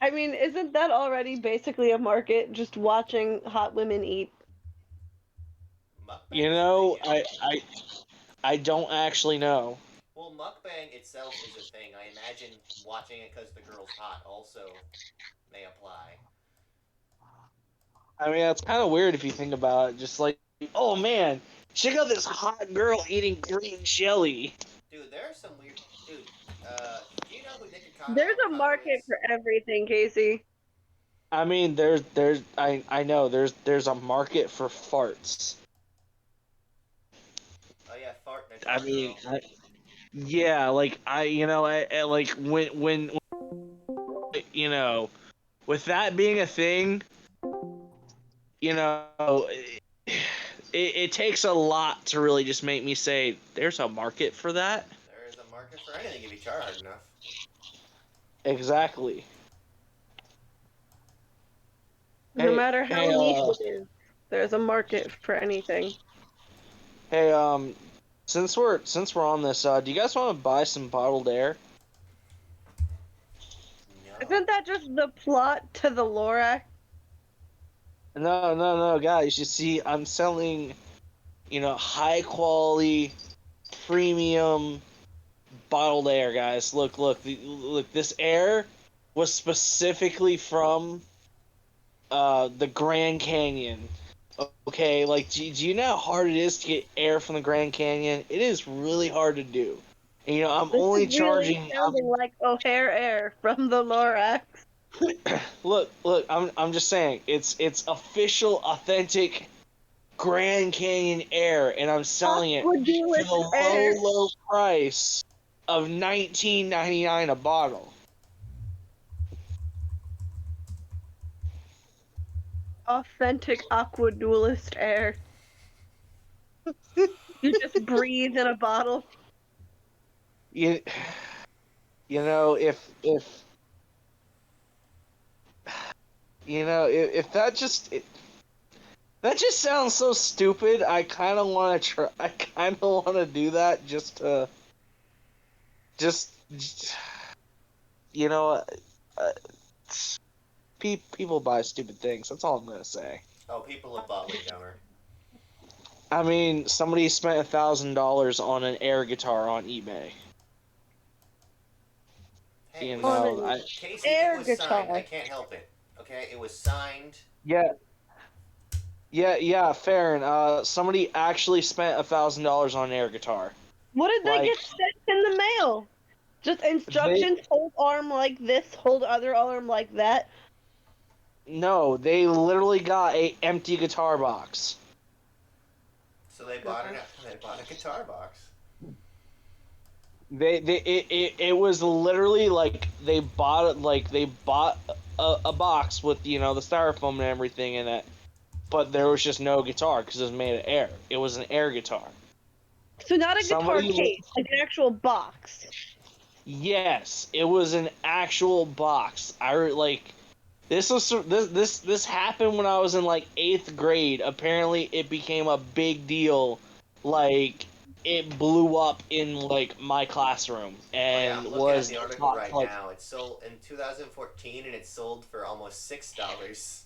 I mean, isn't that already basically a market? Just watching hot women eat. You Mukbang's a thing, know, yeah. I don't actually know. Well, mukbang itself is a thing. I imagine watching it because the girl's hot also may apply. I mean, that's kind of weird if you think about it. Just like, oh man, check out this hot girl eating green jelly. Dude, there are some weird. Dude, do you know who Nick There's a Avocado market is? for everything, Casey. I mean, I know there's a market for farts. Oh yeah, fart and a I tart mean, girl. yeah, like I like when you know, with that being a thing, you know, it takes a lot to really just make me say there's a market for that. There is a market for anything if you try hard enough. Exactly. No Hey, matter how hey, niche it is, there's a market for anything. hey, since we're on this, do you guys want to buy some bottled air? No. Isn't that just the plot to the Lorax? No, no, no, guys. You see, I'm selling, high quality, premium bottled air, guys. Look, look, look. This air was specifically from the Grand Canyon. Okay, like, do you know how hard it is to get air from the Grand Canyon? It is really hard to do. And, I'm This is only really charging. sounding like O'Hare Air from the Lorax. Look. I'm just saying. It's official, authentic Grand Canyon air, and I'm selling it for the AquaDuelist Air. low price of $19.99 a bottle. Authentic AquaDuelist Air. You just breathe in a bottle. You, if if that just sounds so stupid. I kind of want to try. I kind of want to do that just to just you know. Uh, people buy stupid things. That's all I'm gonna say. Oh, people have bought way dumber. I mean, somebody spent $1,000 on an air guitar on eBay. Hey, it You was On know, an I Casey. It air was signed. I guitar. can't help it. Okay, it was signed. yeah, yeah, fair. And somebody actually spent $1,000 on an air guitar. What did they Like get sent in the mail? Just they instructions, hold arm like this, hold other arm like that. no, they literally got a empty guitar box. So they bought God. they bought a guitar box. It was literally like they bought a box with the styrofoam and everything in it, but there was just no guitar because it was made of air. It was an air guitar. So not a guitar Somebody case, like an actual box. Yes, it was an actual box. Like this happened when I was in like 8th grade. Apparently, it became a big deal. Like it blew up in like my classroom Oh yeah, I'm and looking at was the article taught right like now. It sold in 2014 and it sold for almost $6.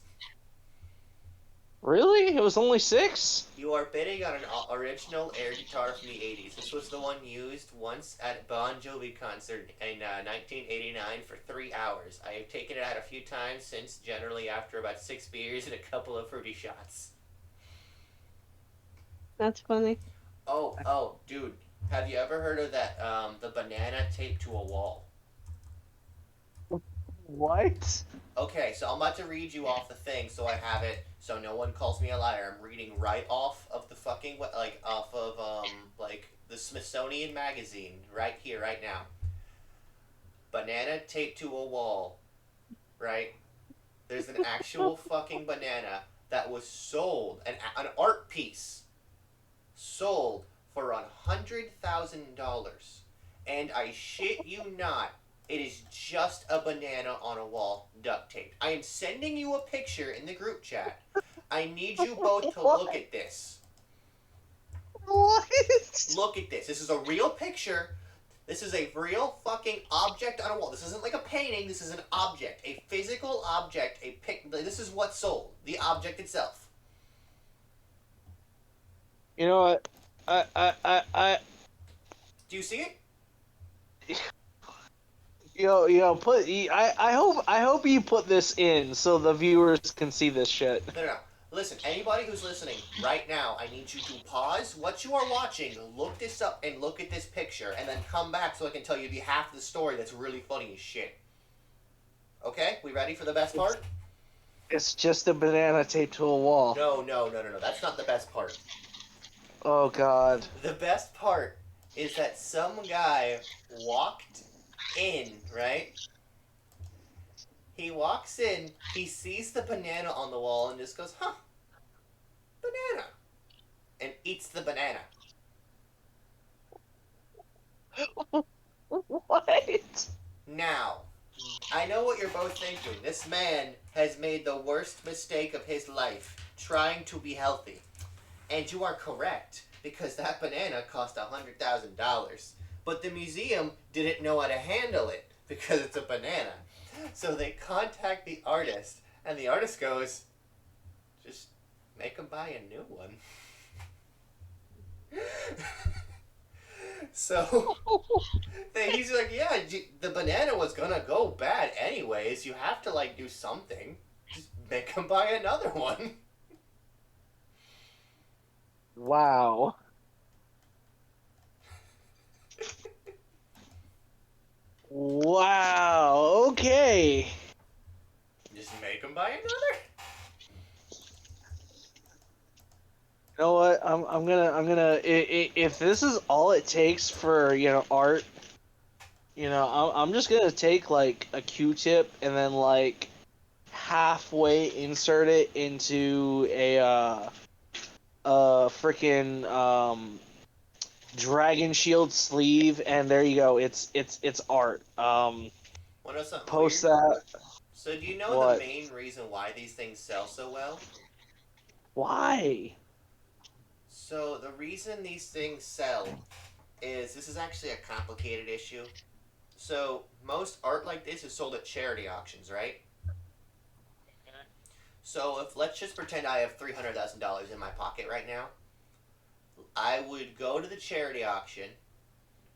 really. It was only 6. You are bidding on an original air guitar from the 80s. This was the one used once at a Bon Jovi concert in 1989 for 3 hours. I have taken it out a few times since, generally after about 6 beers and a couple of fruity shots. That's funny. Oh, dude. Have you ever heard of that, the banana taped to a wall? What? Okay, so I'm about to read you off the thing so I have it so no one calls me a liar. I'm reading right off of the fucking, like, off of, like, the Smithsonian magazine right here, right now. Banana taped to a wall, right? There's an actual fucking banana that was sold, an art piece, sold for $100,000. And I shit you not, it is just a banana on a wall, duct taped. I am sending you a picture in the group chat. I need you both to look at this. What? Look at this. This is a real picture. This is a real fucking object on a wall. This isn't like a painting. This is an object, a physical object. This is what's sold. The object itself. You know what? I Do you see it? I hope you put this in so the viewers can see this shit. No. Listen, anybody who's listening right now, I need you to pause what you are watching, look this up, and look at this picture, and then come back so I can tell you the half of the story that's really funny as shit. Okay? We ready for the best part? It's just a banana taped to a wall. No. That's not the best part. Oh, God. The best part is that some guy walked in, right? He walks in, he sees the banana on the wall, and just goes, huh, banana, and eats the banana. What? Now, I know what you're both thinking. This man has made the worst mistake of his life, trying to be healthy. And you are correct, because that banana cost $100,000. But the museum didn't know how to handle it, because it's a banana. So they contact the artist, and the artist goes, just make him buy a new one. So he's like, yeah, the banana was gonna go bad anyways. You have to, like, do something. Just make him buy another one. Wow. Wow. Okay. Just make him buy another. You know what? I'm gonna if this is all it takes for art, I'm just gonna take like a Q-tip and then like halfway insert it into a freaking dragon shield sleeve, and there you go. It's art. Wanna know something Post weird? that. So do you know What? the main reason why these things sell so well? Why? So the reason these things sell is, this is actually a complicated issue. So most art like this is sold at charity auctions, right? So if, let's just pretend I have $300,000 in my pocket right now, I would go to the charity auction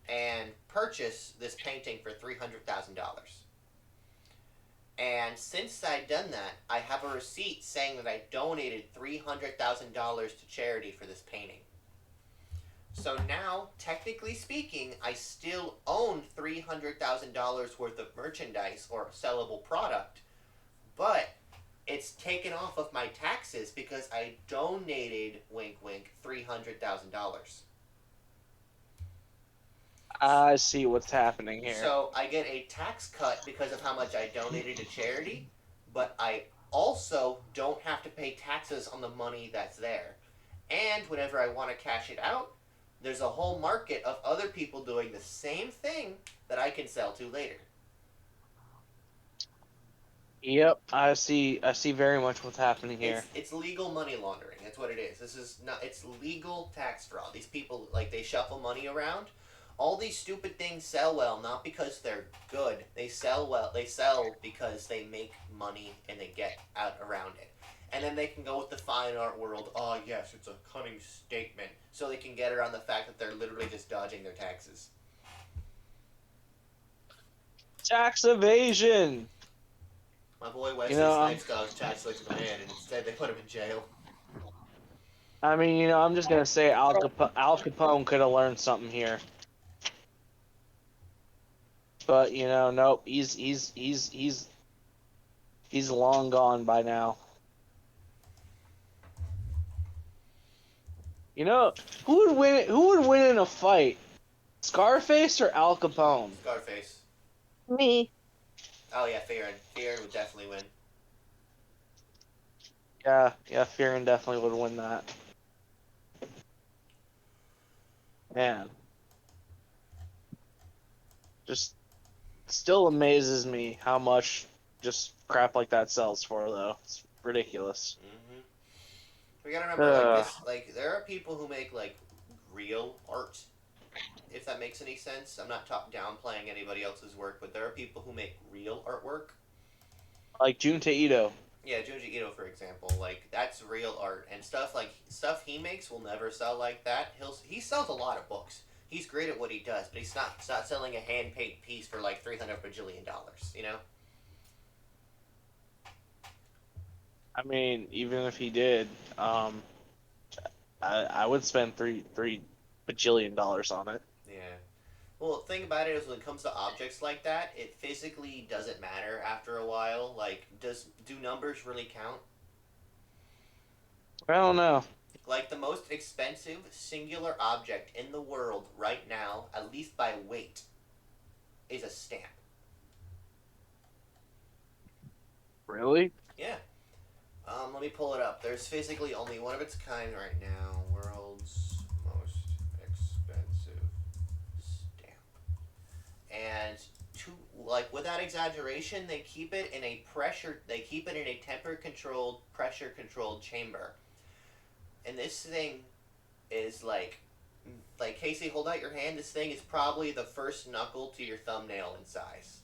and purchase this painting for $300,000. And since I'd done that, I have a receipt saying that I donated $300,000 to charity for this painting. So now, technically speaking, I still own $300,000 worth of merchandise or sellable product, but it's taken off of my taxes because I donated, wink wink, $300,000. I see what's happening here. So I get a tax cut because of how much I donated to charity, but I also don't have to pay taxes on the money that's there. And whenever I want to cash it out, there's a whole market of other people doing the same thing that I can sell to later. Yep, I see very much what's happening here. It's legal money laundering. That's what it is. This is not. It's legal tax fraud. These people, like, they shuffle money around. All these stupid things sell well, not because they're good. They sell well. They sell because they make money and they get out around it. And then they can go with the fine art world. Oh yes, it's a cunning statement. So they can get around the fact that they're literally just dodging their taxes. Tax evasion. My boy Wesley Snipes got tax like a man, and instead they put him in jail. I mean, I'm just gonna say Al Capone could have learned something here. But nope, he's long gone by now. Who would win? Who would win in a fight? Scarface or Al Capone? Scarface. Me. Oh yeah, Fearon. Fearon would definitely win. Yeah, Fearon definitely would win that. Man. Just still amazes me how much just crap like that sells for, though. It's ridiculous. Mm-hmm. We gotta remember, like, this, like, there are people who make, like, real art, if that makes any sense. I'm not downplaying anybody else's work, but there are people who make real artwork. Like Junta Ito. Yeah, Junji Ito, for example, like that's real art and stuff. Like stuff he makes will never sell like that. He sells a lot of books. He's great at what he does, but he's not selling a hand painted piece for like $300 bajillion. You know? I mean, even if he did, I would spend three bajillion dollars on it. Yeah. Well, the thing about it is when it comes to objects like that, it physically doesn't matter after a while. Like, do numbers really count? I don't know. Like the most expensive singular object in the world right now, at least by weight, is a stamp. Really? Yeah. Let me pull it up. There's physically only one of its kind right now. World's most expensive stamp. And to like without exaggeration, they keep it in a temperature controlled, pressure controlled chamber. And this thing is like Casey, hold out your hand. This thing is probably the first knuckle to your thumbnail in size.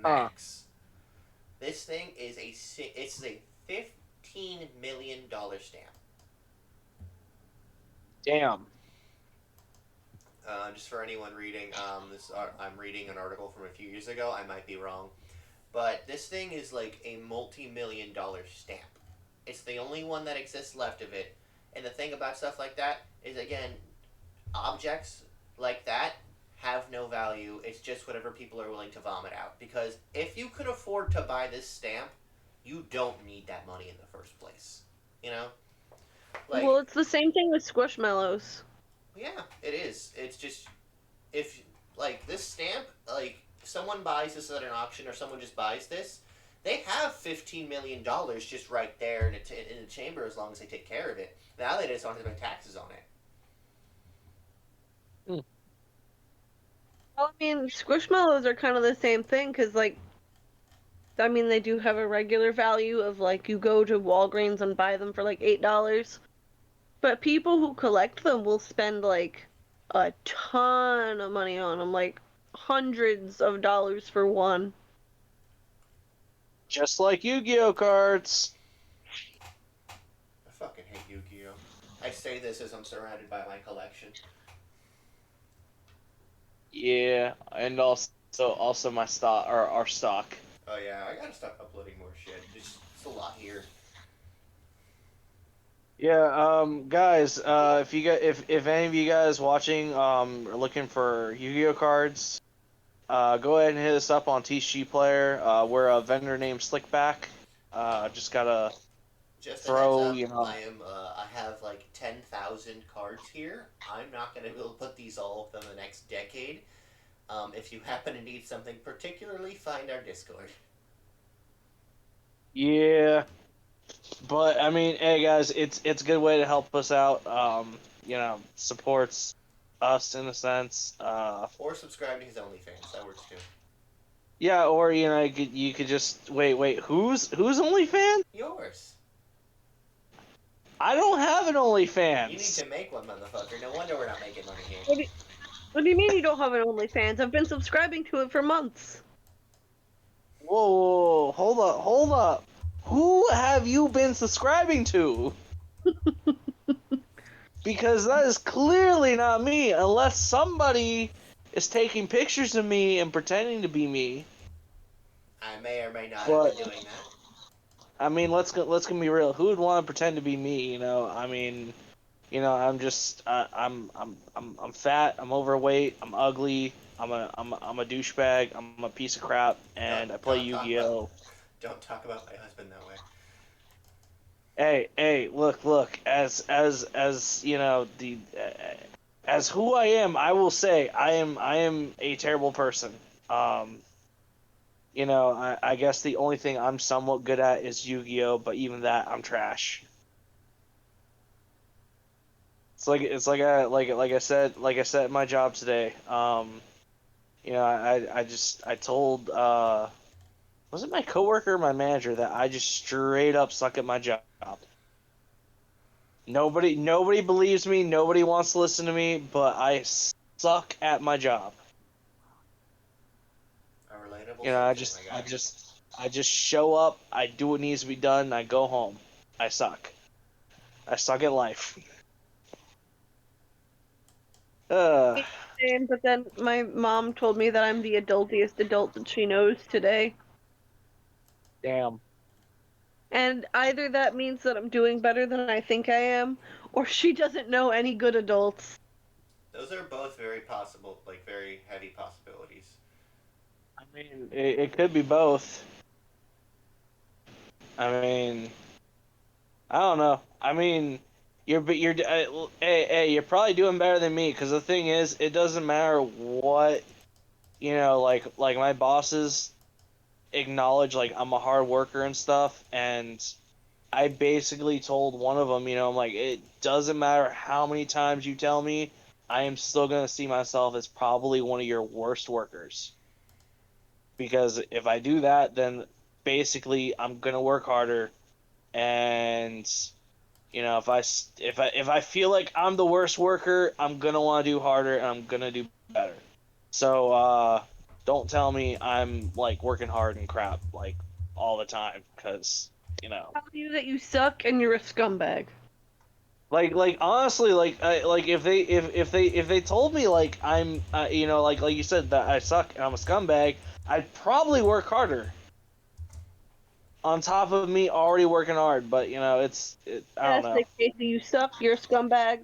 Max. This thing is a $15 million stamp. Damn. Just for anyone reading, I'm reading an article from a few years ago. I might be wrong, but this thing is like a multi-million-dollar stamp. It's the only one that exists left of it. And the thing about stuff like that is, again, objects like that have no value. It's just whatever people are willing to vomit out. Because if you could afford to buy this stamp, you don't need that money in the first place. You know? Like, well, it's the same thing with Squishmallows. yeah, it is. It's just, if, like, this stamp, like, someone buys this at an auction or someone just buys this, they have $15 million just right there in the chamber as long as they take care of it. Now they just don't have to pay taxes on it. Hmm. Well, I mean, Squishmallows are kind of the same thing, because, like, I mean, they do have a regular value of, like, you go to Walgreens and buy them for, like, $8. But people who collect them will spend, like, a ton of money on them, like, hundreds of dollars for one. Just like Yu-Gi-Oh cards. I fucking hate Yu-Gi-Oh! I say this as I'm surrounded by my collection. Yeah, and also my stock or our stock. Oh yeah, I gotta stop uploading more shit. It's a lot here. Yeah, guys, if any of you guys watching are looking for Yu-Gi-Oh cards, go ahead and hit us up on TCG Player. We're a vendor named Slickback. Just gotta Just a throw, heads up, you know. I have like 10,000 cards here. I'm not gonna be able to put these all within the next decade. If you happen to need something particularly, find our Discord. Yeah, but I mean, hey guys, it's a good way to help us out. You know, supports us in a sense. Or subscribe to his OnlyFans. That works too. Yeah, or you know, you could just wait. Who's OnlyFans? Yours. I don't have an You need OnlyFans. to make one, motherfucker. No wonder we're not making money here. What do you mean you don't have an OnlyFans? I've been subscribing to it for months. Whoa, hold up. Who have you been subscribing to? Because that is clearly not me, unless somebody is taking pictures of me and pretending to be me. I may or may not But have been doing that. I mean, let's be real. Who would want to pretend to be me? You know, I mean, you know, I'm fat. I'm overweight. I'm ugly. I'm a douchebag. I'm a piece of crap, and I play Yu-Gi-Oh. Don't talk about my husband that way. Hey, look. As you know, as who I am, I will say I am a terrible person. You know, I guess the only thing I'm somewhat good at is Yu-Gi-Oh, but even that I'm trash. Like I said at my job today. You know, I told was it my coworker or my manager that I just straight up suck at my job. Nobody believes me. Nobody wants to listen to me. But I suck at my job. A relatable You know, subject, my guy. I just show up. I do what needs to be done. I go home. I suck. I suck at life. Uh, Same, but then my mom told me that I'm the adultiest adult that she knows today. damn. And either that means that I'm doing better than I think I am, or she doesn't know any good adults. Those are both very possible, like very heavy possibilities. I mean, it could be both. I mean, I don't know. I mean, you're probably doing better than me because the thing is, it doesn't matter what like my bosses acknowledge like I'm a hard worker and stuff, and I basically told one of them, I'm like, it doesn't matter how many times you tell me, I am still gonna see myself as probably one of your worst workers because if I do that, then basically I'm gonna work harder and if I feel like I'm the worst worker, I'm gonna want to do harder and I'm gonna do better. So don't tell me I'm like working hard and crap like all the time, because Tell you that you suck and you're a scumbag. like honestly like if they told me like I'm like you said that I suck and I'm a scumbag, I'd probably work harder. On top of me already working hard, but I don't Yes, know. like Casey, you suck, you're a scumbag,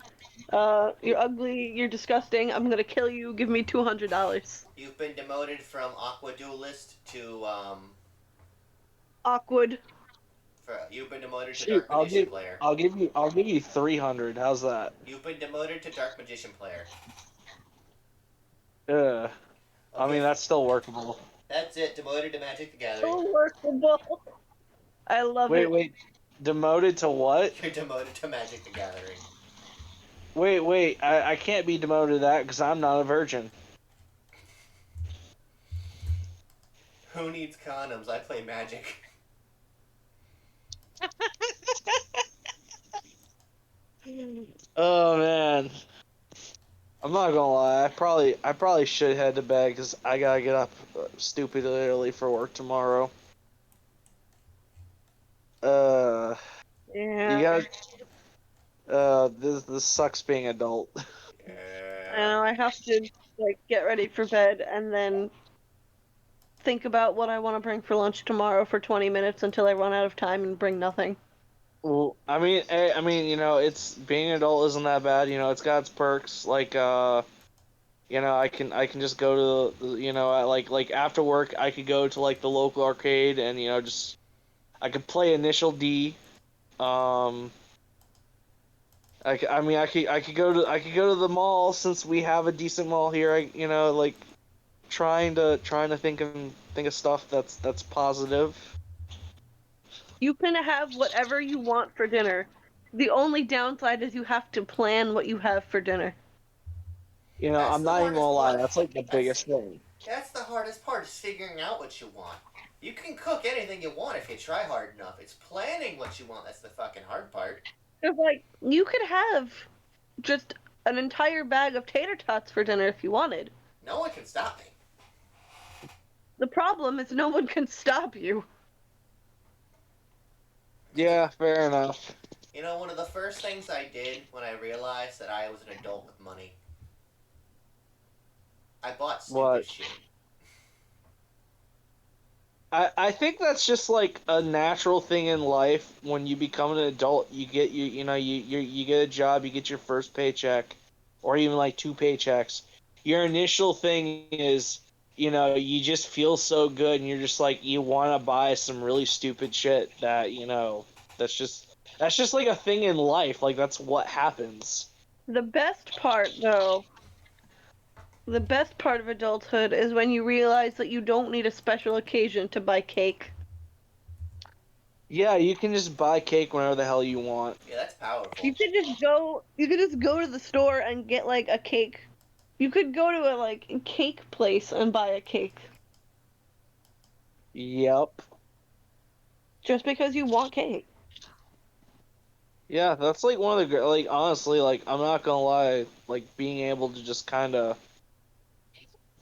you're ugly, you're disgusting, I'm gonna kill you, give me $200. You've been demoted from AquaDuelist to Awkward. you've been demoted to Shoot, Dark Magician player. I'll give you 300. How's that? You've been demoted to Dark Magician player. Uh, I Okay, mean that's still workable. that's it. Demoted to Magic the Gathering. So workable. I love it. Wait, demoted to what? You're demoted to Magic the Gathering. Wait, I can't be demoted to that because I'm not a virgin. Who needs condoms? I play Magic. Oh man, I'm not gonna lie. I probably should head to bed because I gotta get up stupidly early for work tomorrow. Uh, you Yeah, gotta. This sucks being adult. I Yeah. know, I have to, like, get ready for bed and then think about what I want to bring for lunch tomorrow for 20 minutes until I run out of time and bring nothing. Well, I mean, it's being an adult isn't that bad. It's got its perks. Like, I can just go to, like after work, I could go to like the local arcade and just I could play Initial D. Um, I could go to the mall since we have a decent mall here. Like trying to think of stuff that's positive. You can have whatever you want for dinner. The only downside is you have to plan what you have for dinner. That's I'm the not even hardest gonna lie. part. That's like the That's biggest thing. that's the hardest part is figuring out what you want. You can cook anything you want if you try hard enough. It's planning what you want that's the fucking hard part. It's like, you could have just an entire bag of tater tots for dinner if you wanted. No one can stop me. The problem is no one can stop you. It's a, Yeah, fair enough. one of the first things I did when I realized that I was an adult with money, I bought stupid What? shit. I think that's just like a natural thing in life. When you become an adult, you get you get a job, you get your first paycheck, or even like two paychecks. Your initial thing is, you just feel so good, and you're just like you want to buy some really stupid shit that that's just like a thing in life. Like that's what happens. The best part, though, the best part of adulthood is when you realize that you don't need a special occasion to buy cake. Yeah, you can just buy cake whenever the hell you want. Yeah, that's powerful. You could just go to the store and get like a cake. You could go to a like cake place and buy a cake Yep. just because you want cake. Yeah, that's like one of the like honestly, like I'm not gonna lie, like being able to just kind of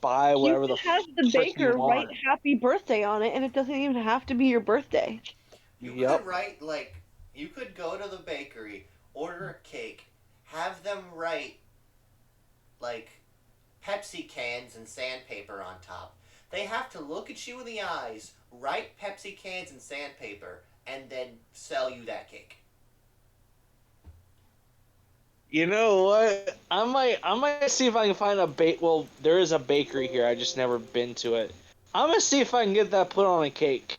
buy You whatever the can have the frick you baker write want. happy birthday on it, and it doesn't even have to be your birthday. You could Yep. write like you could go to the bakery, order a cake, have them write like Pepsi cans and sandpaper on top. They have to look at you in the eyes, write Pepsi cans and sandpaper, and then sell you that cake. You know what? I might see if I can find a bake. Well, there is a bakery here. I just never been to it. I'm gonna see if I can get that put on a cake.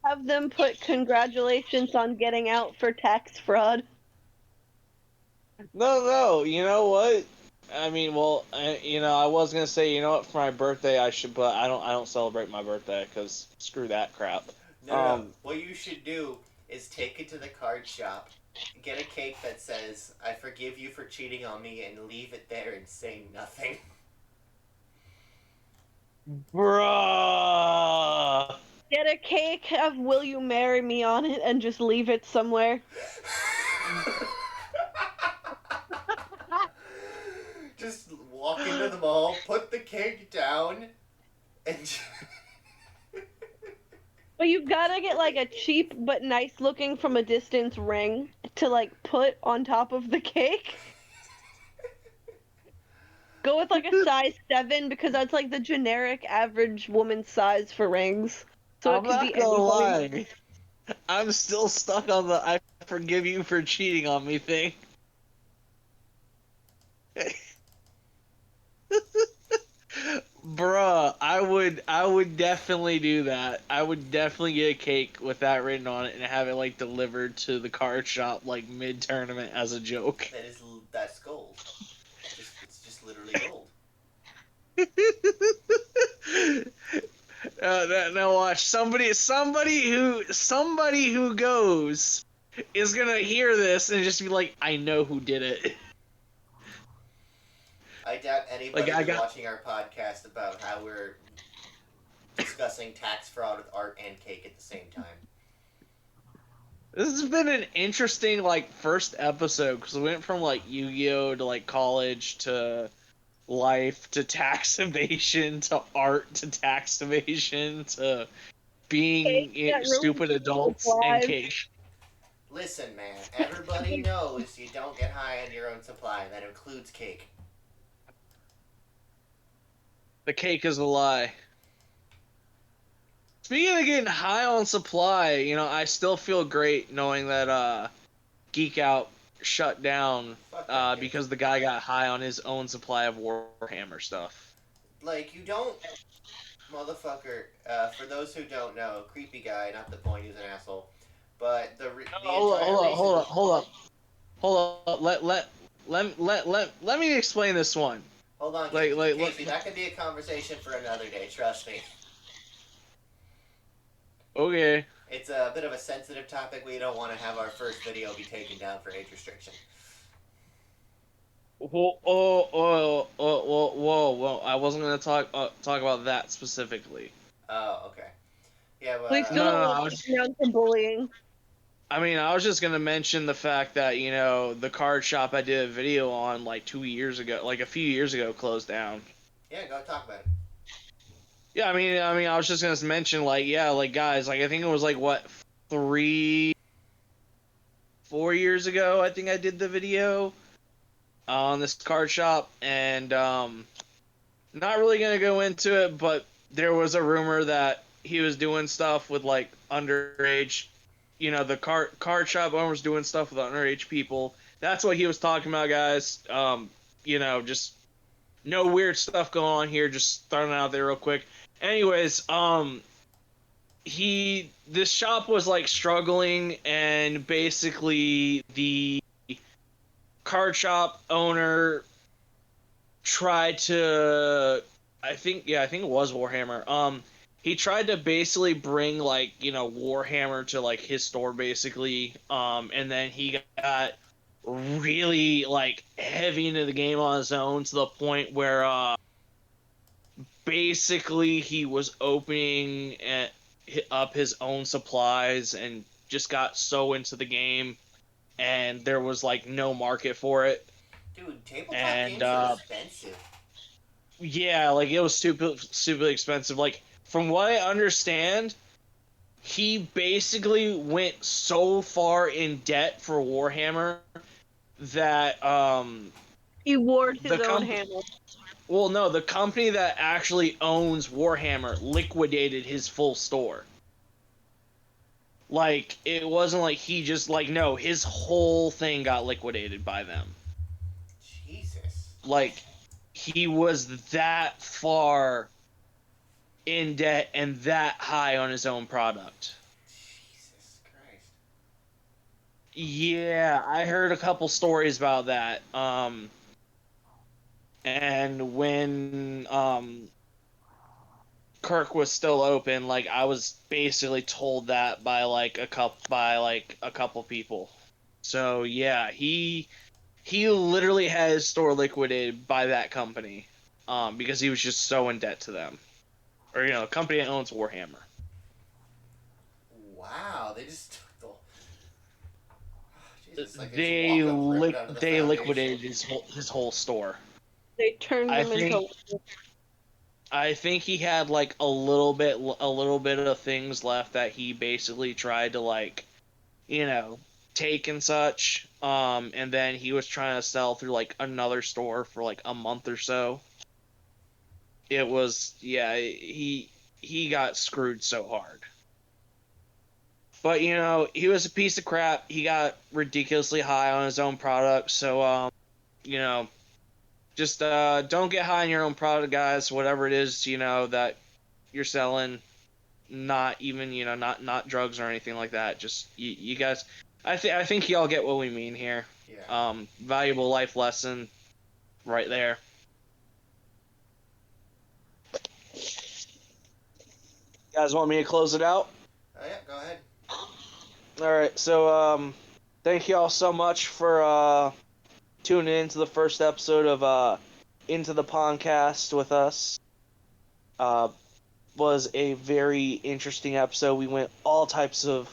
Have them put congratulations on getting out for tax fraud. No, no. You know what? I mean, well, I was gonna say, you know what, for my birthday I should, but I don't celebrate my birthday because screw that crap. No, no, no. Um, What you should do is take it to the card shop, get a cake that says, I forgive you for cheating on me, and leave it there and say nothing. bruh. Get a cake of "Will you marry me" on it and just leave it somewhere. Just walk into the mall, put the cake down, and. But you gotta get like a cheap but nice looking from a distance ring to like put on top of the cake. Go with like a size 7 because that's like the generic average woman's size for rings. So it I'm could not be gonna anybody. lie. I'm still stuck on the "I forgive you for cheating on me" thing. Bruh, I would definitely do that. I would definitely get a cake with that written on it and have it like delivered to the card shop like mid tournament as a joke. That's gold. It's just literally gold. Now watch somebody who goes is gonna hear this and just be like, I know who did it. I doubt Like anybody I is got watching our podcast about how we're discussing tax fraud with art and cake at the same time. This has been an interesting like first episode because we went from like Yu-Gi-Oh to like college to life to tax evasion to art to tax evasion to Cake being that ruins stupid people's adults and lives. cake. Listen, man, everybody knows you don't get high on your own supply, and that includes cake. The cake is a lie. Speaking of getting high on supply, I still feel great knowing that Geek Out shut down Fuck that game. because the guy got high on his own supply of Warhammer stuff. Like, you don't. Motherfucker, for those who don't know, creepy guy, not the point, he's an asshole. But the Hold up, entire hold up, reason. hold up, hold up, hold up. Let me explain this one. Hold on, Like, Casey, that could be a conversation for another day, trust me. okay. It's a bit of a sensitive topic. We don't want to have our first video be taken down for age restriction. Whoa, whoa. I wasn't gonna talk about that specifically. Oh, okay. Yeah, but We still No, don't no, want I to was. get down for bullying. I mean, I was just gonna mention the fact that the card shop I did a video on like 2 years ago, like a few years ago, closed down. yeah, go talk about it. Yeah, I mean, I was just gonna mention like, yeah, like guys, like I think it was like what 4 years ago. I think I did the video on this card shop, and not really gonna go into it, but there was a rumor that he was doing stuff with like underage. The card shop owner was doing stuff with underage people. That's what he was talking about, guys. Just no weird stuff going on here. Just throwing it out there real quick. Anyways, this shop was like struggling, and basically the card shop owner tried to, I think it was Warhammer. He tried to basically bring like Warhammer to like his store basically. And then he got really like heavy into the game on his own to the point where basically he was opening up his own supplies and just got so into the game and there was like no market for it. Dude, tabletop And games are expensive. yeah, like it was super expensive. Like from what I understand, he basically went so far in debt for Warhammer that He ward the his own company. hammer. Well, no, the company that actually owns Warhammer liquidated his full store. Like, it wasn't like he just, like, no, his whole thing got liquidated by them. Jesus. Like, he was that far in debt and that high on his own product. Jesus Christ. Yeah, I heard a couple stories about that. And when Kirk was still open, like I was basically told that by a couple people. So yeah, he literally had his store liquidated by that company, because he was just so in debt to them, or a company that owns Warhammer. Wow, they just took the. Jesus, like they just They walk up, rip it out of the they foundation. liquidated his whole store. They turned I him think into. I think he had like a little bit of things left that he basically tried to like, you know, take and such. And then he was trying to sell through like another store for like a month or so. It was, yeah, he got screwed so hard. But he was a piece of crap. He got ridiculously high on his own product. So you know, just don't get high on your own product, guys. Whatever it is, that you're selling, not even not drugs or anything like that. Just you guys, I think y'all get what we mean here. Yeah. Valuable life lesson right there. You guys want me to close it out? Oh yeah, go ahead. All right. So thank you all so much for tuning in to the first episode of Into the Pondcast with us. Was a very interesting episode. We went all types of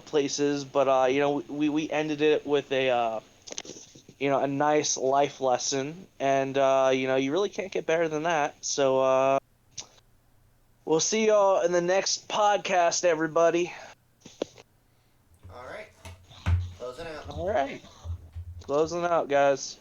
places, but we ended it with a nice life lesson, and you really can't get better than that. So we'll see y'all in the next podcast, everybody. All right, closing out. All right, closing out, guys.